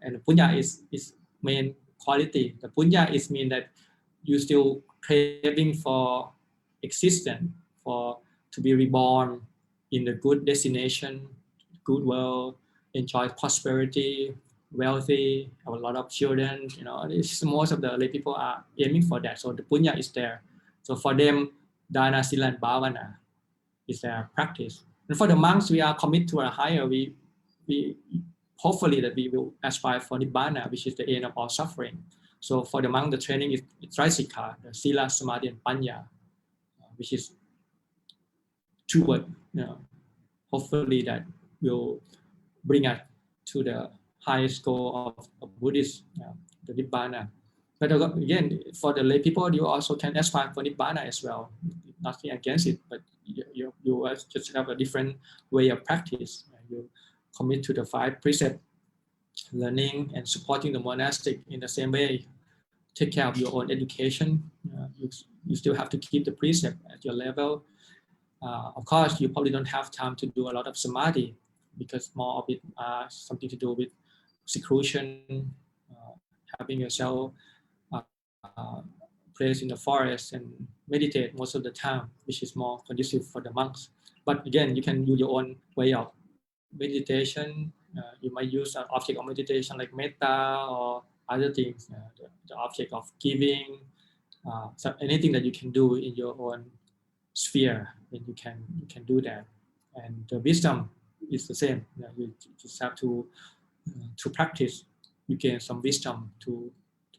[SPEAKER 2] and punya is main quality. The punya is mean that you still craving for existence, to be reborn in the good destination, good world, enjoy prosperity, wealthy, have a lot of children. Most of the lay people are aiming for that. So the punya is there. So for them, dana, sila, and bhavana is their practice. And for the monks, we are committed to a higher. We hopefully that we will aspire for nibbana, which is the end of all suffering. So for the monk, the training is Traisika, the sila, samadhi, and panya, which is toward, hopefully that will bring us to the highest goal of Buddhist, the nibbana. But again, for the lay people, you also can aspire for nibbana as well. Nothing against it, but you just have a different way of practice. You commit to the 5 precepts, learning and supporting the monastic in the same way, take care of your own education. You still have to keep the precept at your level. Of course, you probably don't have time to do a lot of samadhi because more of it something to do with seclusion, having yourself placed in the forest and meditate most of the time, which is more conducive for the monks. But again, you can use your own way of meditation. You might use an object of meditation like metta or other things, the object of giving, so anything that you can do in your own sphere, then you can do that. And the wisdom is the same. You just have to practice. You gain some wisdom to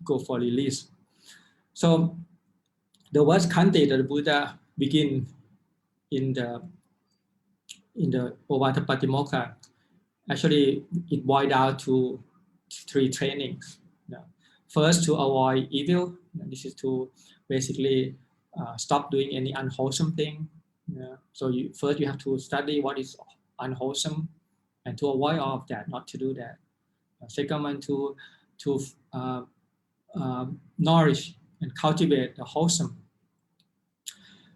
[SPEAKER 2] go for release. So the word kanti that the Buddha begin in the Ovata Patimokkha, actually it boiled down to 3 trainings. First, to avoid evil. This is to basically stop doing any unwholesome thing. So first you have to study what is unwholesome and to avoid all of that, not to do that. Second one, to nourish and cultivate the wholesome.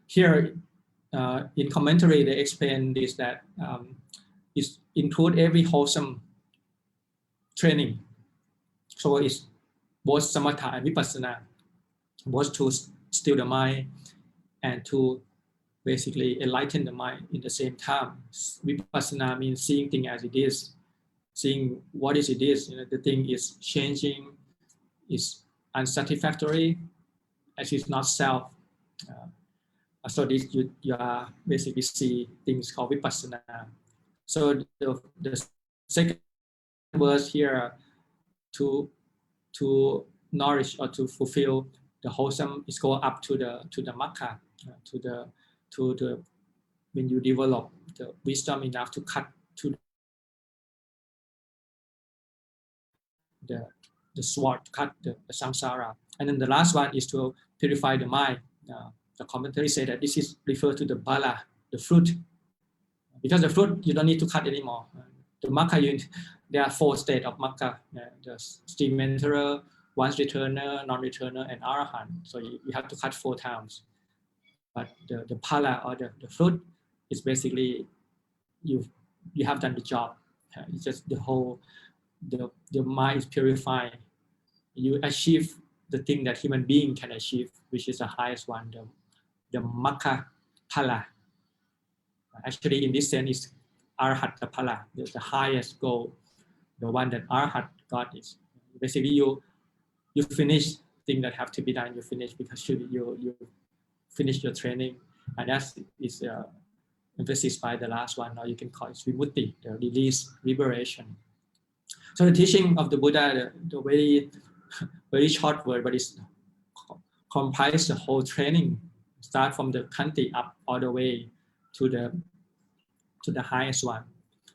[SPEAKER 2] Here in commentary they explain this, that it include every wholesome training. So it's both samatha and vipassana, both to still the mind and to basically enlighten the mind in the same time. Vipassana means seeing things as it is, seeing what is it is. The thing is changing, is unsatisfactory, as it's not self. So this you are basically see things called vipassana. So the second verse here, to nourish or to fulfill the wholesome, is go up to the Magha, to the when you develop the wisdom enough to cut to the sword, cut the samsara. And then the last one is to purify the mind. The commentary say that this is referred to the bala, the fruit, because the fruit you don't need to cut anymore. The Magha, there are 4 states of Magha: the stream enterer, once returner, non-returner, and arahant. So you have to cut 4 times. But the pala, or the fruit, is basically you have done the job. It's just the mind is purified. You achieve the thing that human being can achieve, which is the highest one, the Magha pala. Actually, in this sense, is arahata pala, the highest goal, the one that arahat got is. Basically, you finish things that have to be done. You finish because you finish your training, and that is emphasis by the last one, or you can call it vimutti, the release, liberation. So the teaching of the Buddha, the very very short word, but it's comprise the whole training, start from the kanti up all the way to the highest one.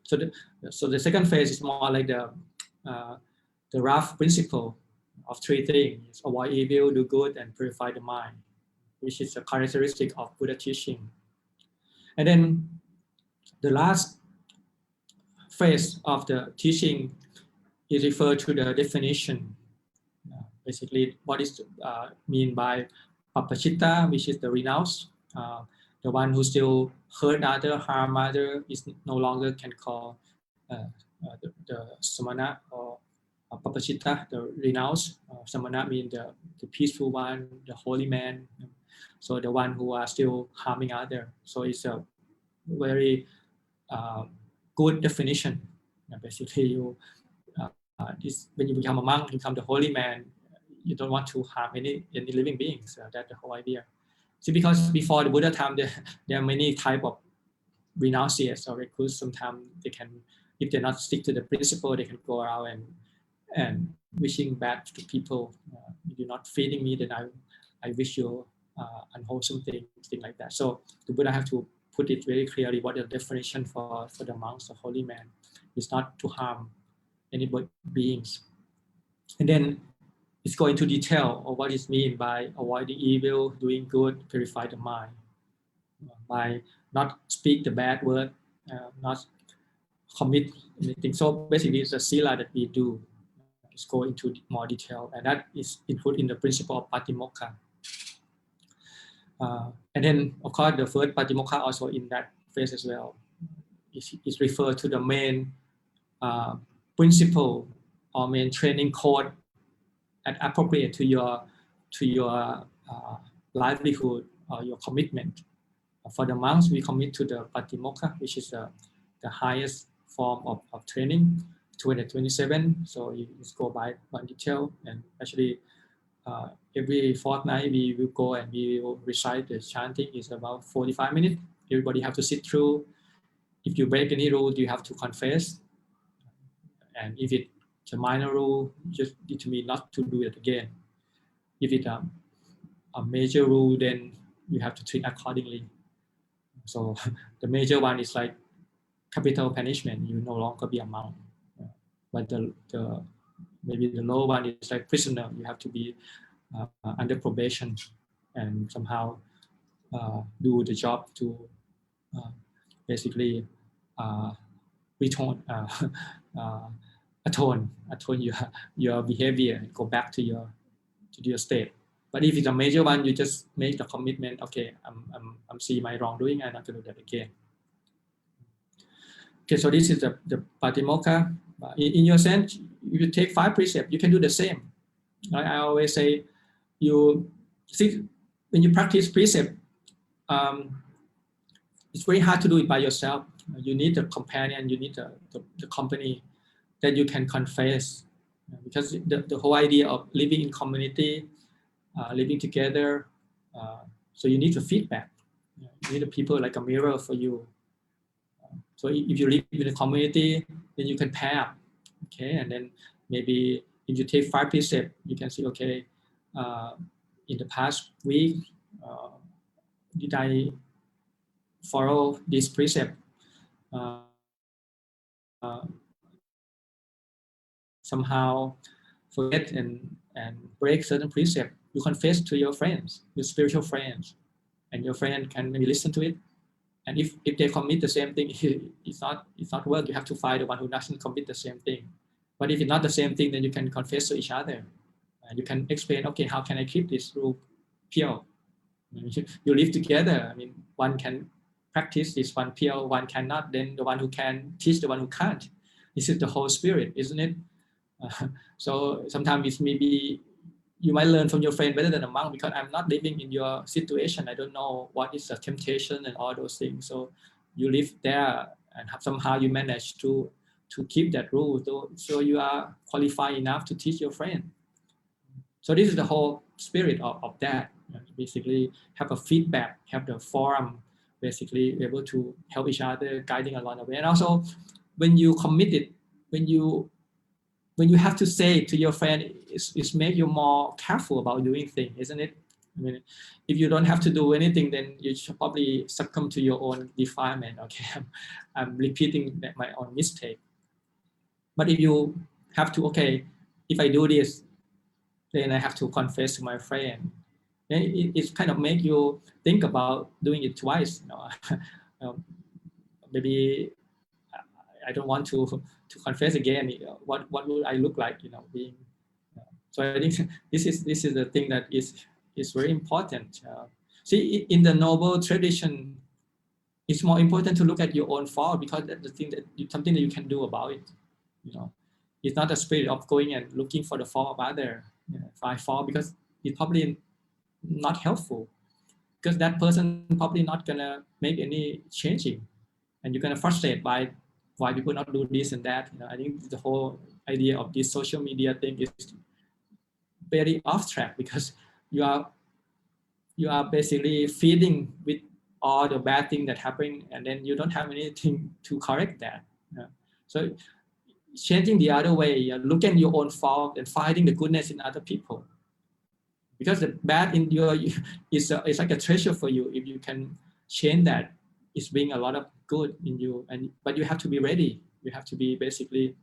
[SPEAKER 2] So the second phase is more like the rough principle of 3 things: avoid evil, do good, and purify the mind, which is a characteristic of Buddha teaching. And then the last phase of the teaching is referred to the definition. Basically, what is mean by papachitta, which is the renounce. The one who still hurt other, harm other, is no longer can call the samana or papachitta, the renounce. Samana means the peaceful one, the holy man. So the one who are still harming other. So it's a very good definition. Basically, you when you become a monk, you become the holy man. You don't want to harm any living beings. That's the whole idea. See, because before the Buddha time, there are many type of renunciates or recluse. Sometimes they can, if they not stick to the principle, they can go around and wishing bad to people. If you're not feeding me, then I wish you unwholesome things like that. So the Buddha have to put it very clearly what the definition for the monks, the holy man, is not to harm any beings. And then it's going to detail of what is mean by avoiding evil, doing good, purify the mind, by not speak the bad word, not commit anything. So basically, it's a sila that we do. just go into more detail, and that is included in the principle of Patimokkha. And then, of course, the first Patimokkha also in that phase as well. It refers to the main principle or main training code and appropriate to your livelihood or your commitment. For the monks, we commit to the Patimokkha, which is the highest form of training, 227. So you just go by one detail, and actually every fortnight we will go and we will recite the chanting. It's about 45 minutes. Everybody have to sit through. If you break any rule, you have to confess. And if it's a minor rule, you just need to be not to do it again. If it's a major rule, then you have to treat accordingly. So the major one is like capital punishment. You no longer be a monk. But the maybe the low one is like prisoner. You have to be under probation and somehow do the job to basically atone your behavior and go back to your state. But if it's a major one, you just make the commitment. Okay, I'm seeing my wrongdoing. I'm not going to do that again. Okay, so this is the Patimokkha. In your sense, you take 5 precepts. You can do the same. I always say, you see, when you practice precept, it's very hard to do it by yourself. You need a companion. You need the company that you can confess, because the whole idea of living in community, living together, so you need the feedback. You need the people like a mirror for you. So if you live in a community, then you can pair up, okay? And then maybe if you take 5 precepts, you can see, okay, in the past week, did I follow this precept? Somehow forget and break certain precept. You confess to your friends, your spiritual friends, and your friend can maybe listen to it. And if they commit the same thing, it's not work. You have to find the one who doesn't commit the same thing. But if it's not the same thing, then you can confess to each other. And you can explain, okay, how can I keep this rule pure? You live together. I mean, one can practice this one pure, one cannot. Then the one who can teach the one who can't. This is the whole spirit, isn't it? So sometimes it's maybe you might learn from your friend better than a monk, because I'm not living in your situation. I don't know what is the temptation and all those things. So you live there and somehow you manage to keep that rule. So you are qualified enough to teach your friend. So this is the whole spirit of that. Basically have a feedback, have the forum, basically able to help each other, guiding along the way. And also when you commit it, when you have to say to your friend, it's make you more careful about doing things, isn't it? I mean, if you don't have to do anything, then you should probably succumb to your own defilement. Okay, I'm repeating my own mistake. But if you have to, okay, if I do this, then I have to confess to my friend. Then it's kind of make you think about doing it twice. Maybe I don't want to confess again. What would I look like? Being. So I think this is the thing that is very important. See, in the noble tradition, it's more important to look at your own fault, because that's the thing that something that you can do about it. It's not a spirit of going and looking for the fault of other. If I fall, because it's probably not helpful, because that person probably not gonna make any changing, and you're gonna frustrate by why people not do this and that. I think the whole idea of this social media thing is very off track, because you are basically feeding with all the bad thing that happen, and then you don't have anything to correct that. So changing the other way, looking at your own fault and finding the goodness in other people, because the bad in your is like a treasure for you. If you can change that, it's bringing a lot of good in you. But you have to be ready. You have to be basically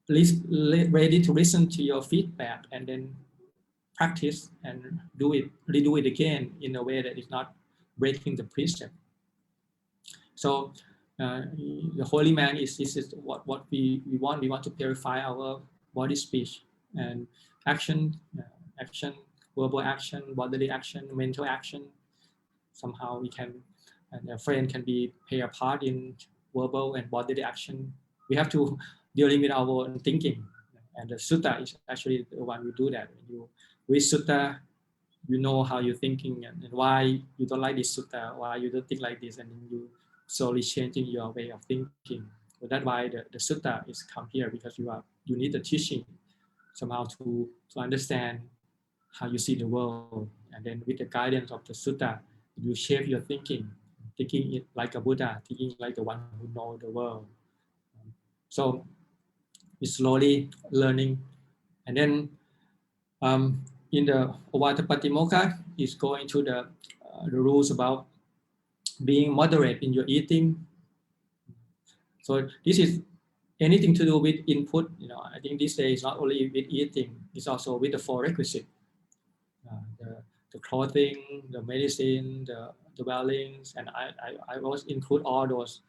[SPEAKER 2] ready to listen to your feedback, and then practice and redo it again in a way that is not breaking the precept. So the holy man is what we want. We want to purify our body, speech, and action, verbal action, bodily action, mental action. Somehow we can, and a friend can play a part in verbal and bodily action. We have to dealing with our own thinking, and the sutta is actually the one who do that. When you read sutta, you know how you're thinking and why you don't like this sutta, why you don't think like this, and you slowly changing your way of thinking. So that's why the sutta is come here, because you need the teaching somehow to understand how you see the world, and then with the guidance of the sutta, you shape your thinking it like a Buddha, thinking like the one who knows the world. So it's slowly learning, and then in the Ovatapatimokkha is going to the rules about being moderate in your eating. So this is anything to do with input. I think this day is not only with eating; it's also with the four requisites: the clothing, the medicine, the dwellings, and I always include all those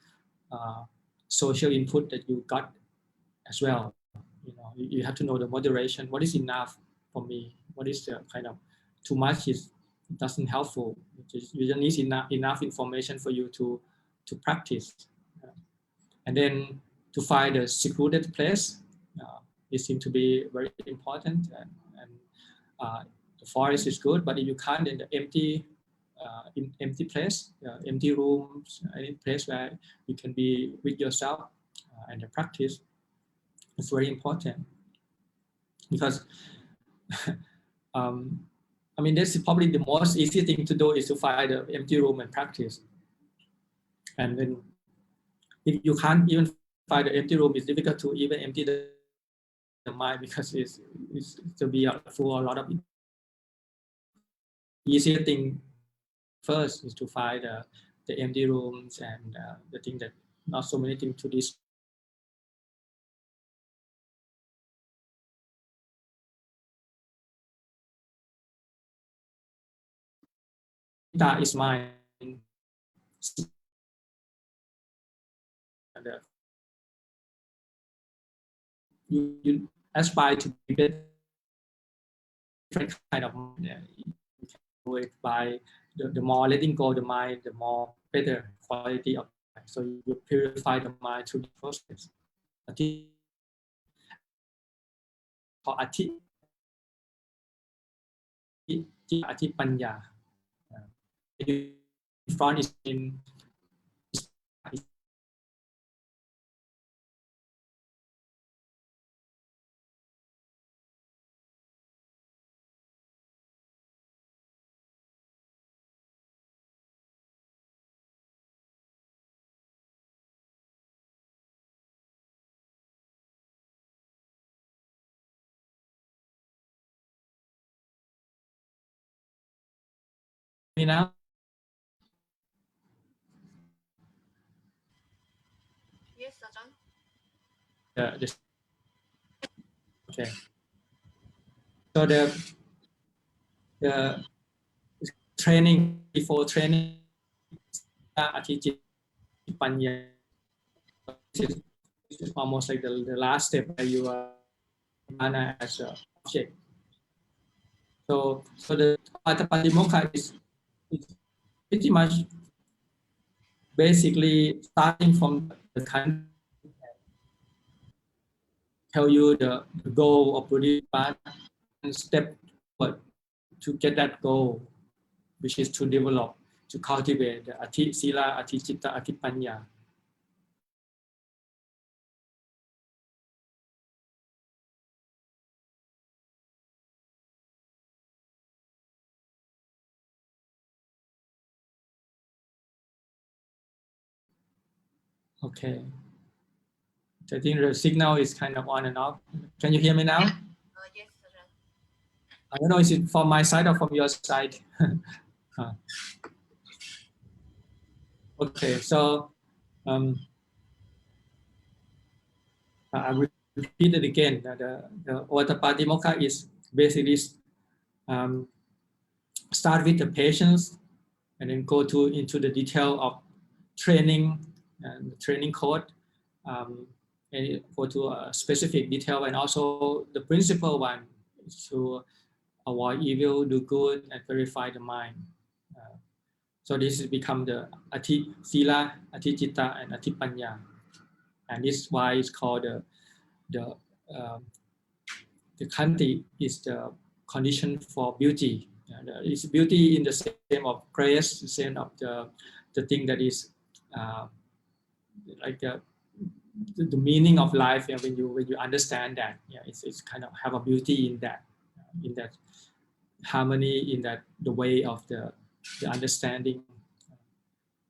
[SPEAKER 2] social input that you got as well. You have to know the moderation. What is enough for me? What is the kind of too much is doesn't helpful. You just need enough information for you to practice, and then to find a secluded place. It seems to be very important, and the forest is good, but if you can't, in the empty place, empty rooms, any place where you can be with yourself and the practice is very important, because I mean, that's probably the most easy thing to do is to find an empty room and practice. And then if you can't even find an empty room, it's difficult to even empty the mind, because it's to be full of a lot of easier thing. First is to find the empty rooms and the thing that not so many things to this. That is mine. You aspire to be different kind of mind. You can do it by the more letting go the mind, the more better quality of mind. So you purify the mind through the process. For ati panya. In front is in me now.
[SPEAKER 3] Yes, Ajahn.
[SPEAKER 2] Okay. So the training before training, panya. This is almost like the last step where you are mana as an object. So the Patimokkha is pretty much basically starting from the kind tell you the goal of Buddhist path and step forward to get that goal, which is to develop, to cultivate the Ati Sila, Ati Citta, Ati Panya. Okay. So I think the signal is kind of on and off. Can you hear me now?
[SPEAKER 3] Yes, Ajahn.
[SPEAKER 2] I don't know, is it from my side or from your side? Okay, so I will repeat it again. The Ottapatimokkha is basically start with the patience and then go into the detail of training and the training code, and go to a specific detail, and also the principal one is to avoid evil, do good, and purify the mind. So this has become the Ati Sila, Ati Citta, and Ati Panya, and this is why it's called the Khanti is the condition for beauty. It's beauty in the same of grace, the same of the thing that is like the meaning of life. When you understand that, it's kind of have a beauty in that harmony, in that the way of the understanding.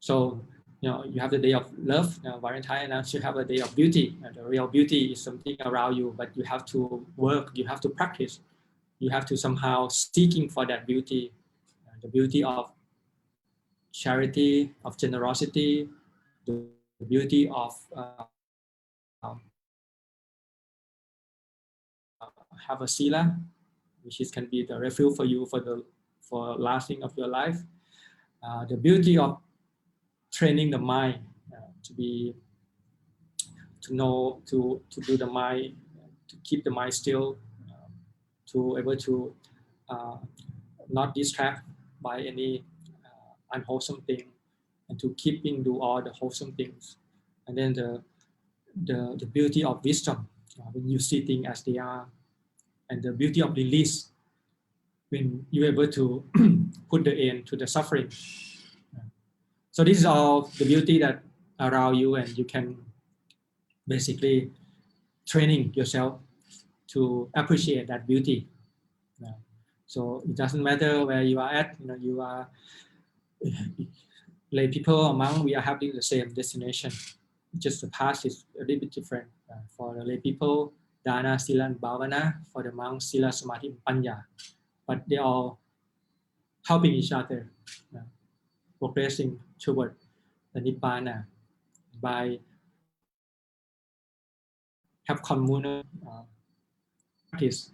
[SPEAKER 2] So you have the day of love, Valentine, and you have a day of beauty. The real beauty is something around you, but you have to work, you have to practice, you have to somehow seeking for that beauty, the beauty of charity, of generosity, the beauty of have a sila, which can be the refuge for you for lasting of your life. The beauty of training the mind to do the mind, to keep the mind still, to able to not distract by any unwholesome thing, and to keeping do all the wholesome things. And then the beauty of wisdom, when you see things as they are, and the beauty of release, when you're able to put the end to the suffering. So this is all the beauty that around you, and you can basically training yourself to appreciate that beauty. So it doesn't matter where you are at, you are lay people or monk, we are having the same destination. Just the path is a little bit different. For the lay people, Dana, Sila, and Bhavana. For the monks, Sila, Samadhi, and Panya. But they all helping each other, progressing toward the Nibbana by have communal practice.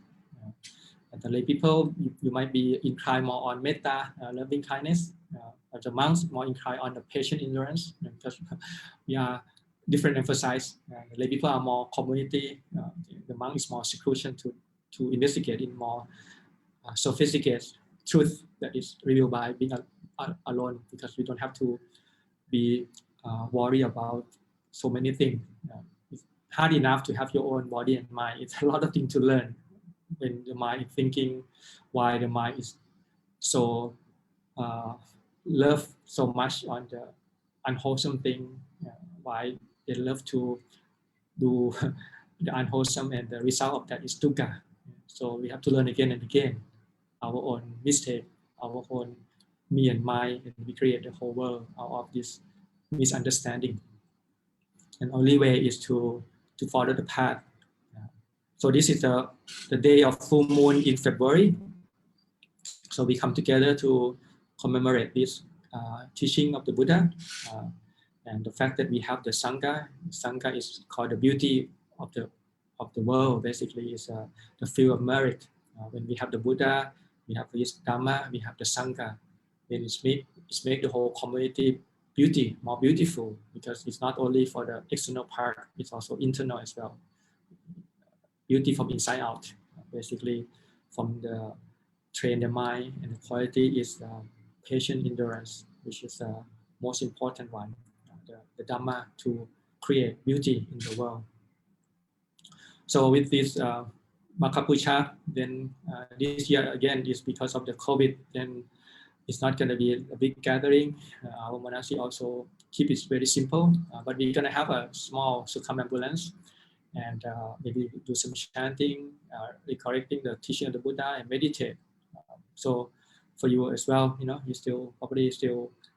[SPEAKER 2] And the lay people, you might be inclined more on metta, loving kindness. The monks more inclined on the patient endurance, because we are different emphasize. The lay people are more community. The monk is more seclusion to investigate in more sophisticated truth that is revealed by being alone, because we don't have to be worried about so many things. It's hard enough to have your own body and mind. It's a lot of things to learn when the mind is thinking, why the mind is so love so much on the unwholesome thing, why they love to do the unwholesome, and the result of that is dukkha. So we have to learn again and again our own mistake, our own me and my, and we create the whole world out of this misunderstanding. And only way is to follow the path. So this is the day of full moon in February. So we come together to commemorate this teaching of the Buddha, and the fact that we have the Sangha. Sangha is called the beauty of the world. Basically, is the field of merit. When we have the Buddha, we have this Dhamma, we have the Sangha. Then it's make the whole community beauty more beautiful, because it's not only for the external part, it's also internal as well. Beauty from inside out, basically from the train the mind, and the quality is patient endurance, which is the most important one, the Dhamma to create beauty in the world. So with this Magha Puja, then this year again is because of the COVID, then it's not going to be a big gathering. Our monastery also keep it very simple, but we're going to have a small circumambulance, and maybe do some chanting, recollecting the teaching of the Buddha, and meditate. So for you as well, you still probably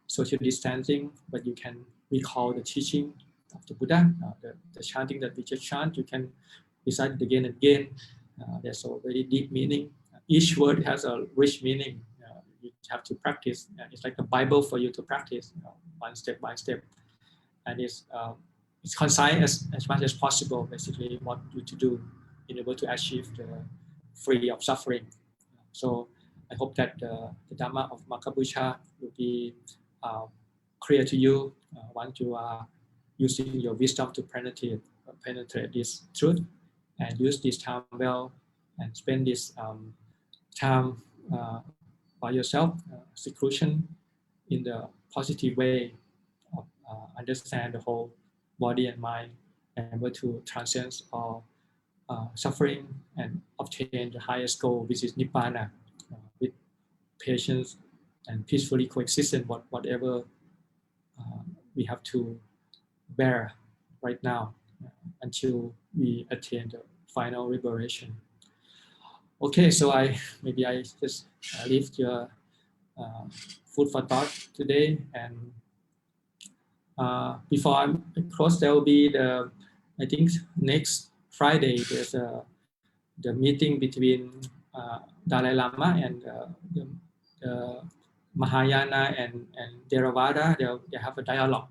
[SPEAKER 2] social distancing, but you can recall the teaching of the Buddha, the chanting that we just chant. You can recite it again and again. There's a very deep meaning. Each word has a rich meaning. You have to practice. It's like the Bible for you to practice, one step by step, and it's concise as much as possible. Basically, what you to do in order to achieve the free of suffering. So I hope that the Dhamma of Magha Puja will be clear to you once you are using your wisdom to penetrate this truth, and use this time well, and spend this time by yourself, seclusion, in the positive way of understand the whole body and mind, and able to transcend all suffering and obtain the highest goal, which is Nibbana, with patience and peacefully coexistence, whatever we have to bear right now until we attain the final liberation. Okay, so maybe I just leave your food for thought today, and before I close, there will be I think next Friday there's the meeting between Dalai Lama and the Mahayana and Theravada. They have a dialogue.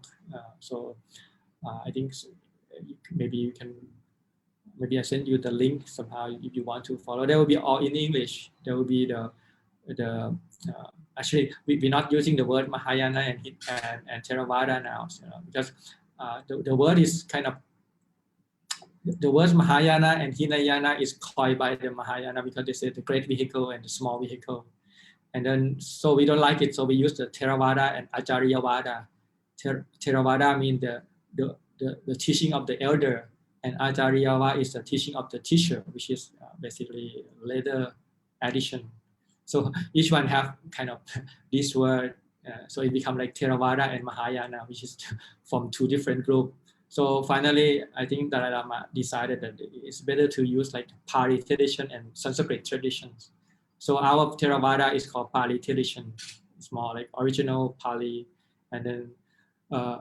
[SPEAKER 2] So I think maybe I send you the link somehow if you want to follow. There will be all in English. There will be actually we're not using the word Mahayana and Theravada now, because the word is kind of, the words Mahayana and Hinayana is coined by the Mahayana because they say the great vehicle and the small vehicle. And then, so we don't like it, so we use the Theravada and Acharyavada. Theravada means the teaching of the elder, and Acharyavada is the teaching of the teacher, which is basically later addition. So each one have kind of this word, so it becomes like Theravada and Mahayana, which is from two different groups. So finally, I think Dalai Lama decided that it's better to use like Pali tradition and Sanskrit traditions. So our Theravada is called Pali tradition. It's more like original Pali, and then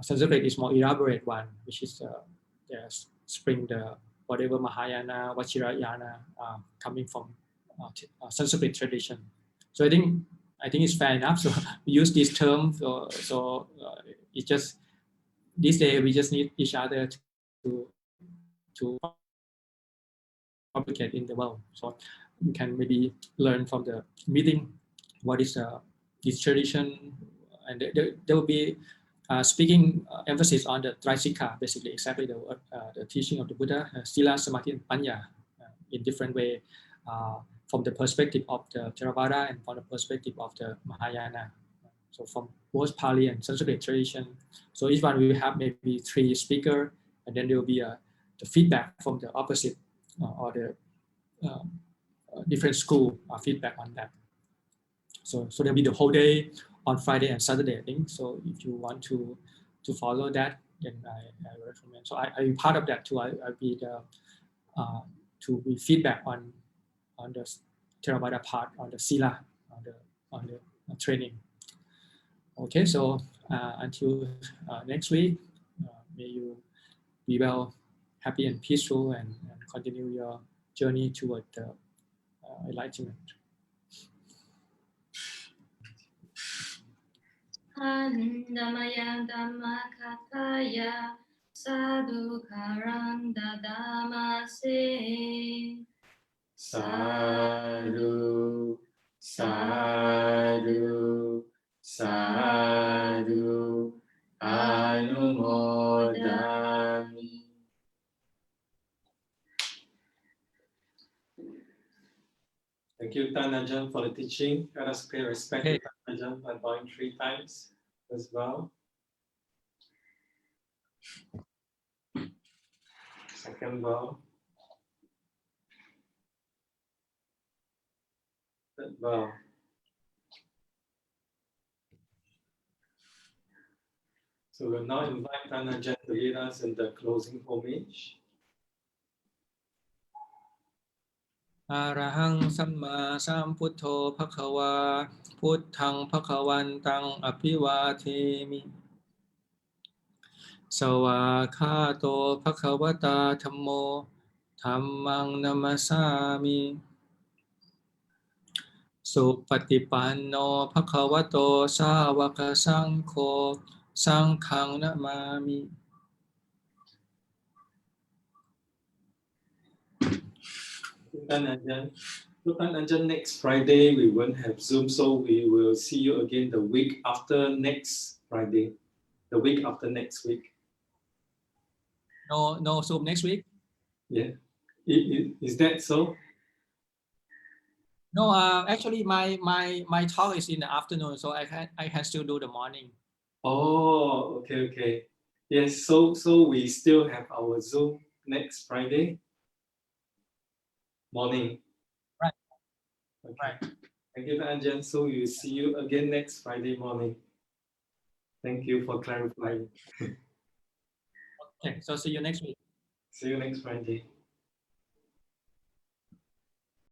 [SPEAKER 2] Sanskrit is more elaborate one, which is spring the whatever Mahayana, Vajrayana coming from Sanskrit tradition. So I think it's fair enough. So we use this term. So it's just this day we just need each other to communicate in the world. So you can maybe learn from the meeting what is this tradition, and there will be speaking emphasis on the Traisikha, basically exactly the teaching of the Buddha, Sila, Samadhi, and Panya, in different way, from the perspective of the Theravada and from the perspective of the Mahayana. So from both Pali and Sanskrit tradition. So each one will have maybe 3 speakers, and then there will be the feedback from the opposite or the different school feedback on that. So there'll be the whole day on Friday and Saturday, I think. So if you want to follow that, then I recommend. So I'll be part of that too. I'll be to be feedback on the Theravada part, on the Sila, on the training. Okay, so until next week, may you be well, happy and peaceful, and continue your journey toward enlightenment.
[SPEAKER 3] Andamaya Dhamma Kataya Sadhu Karanda Dhammase
[SPEAKER 1] Sadhu, sadhu, sadhu, anumodami. Thank you, Tan Ajahn, for the teaching. Let us pay respect to Tan Ajahn by bowing 3 times as well. Second bow. Third bow. So we'll now invite Tan Ajahn to lead us in the closing homage.
[SPEAKER 2] Arahang Samma Samputo Bhagava Puttang Bhagavantang Abhivatemi Sawakhato Bhagavata Dhammo Dhammang Namasami Supatipanno Bhagavato Sāvaka Saṅkho Saṅghang Namami.
[SPEAKER 1] Tan Ajahn. So Tan Ajahn, next Friday we won't have Zoom, so we will see you again the week after next Friday, the week after next week.
[SPEAKER 2] No Zoom next week.
[SPEAKER 1] Yeah. Is that so?
[SPEAKER 2] No, actually my talk is in the afternoon, so I can still do the morning.
[SPEAKER 1] Oh, okay. Yes, so we still have our Zoom next Friday morning.
[SPEAKER 2] Right.
[SPEAKER 1] Okay.
[SPEAKER 2] Right.
[SPEAKER 1] Thank you, Ajahn. So we will see you again next Friday morning. Thank you for clarifying.
[SPEAKER 2] Okay, so see you next week.
[SPEAKER 1] See you next Friday.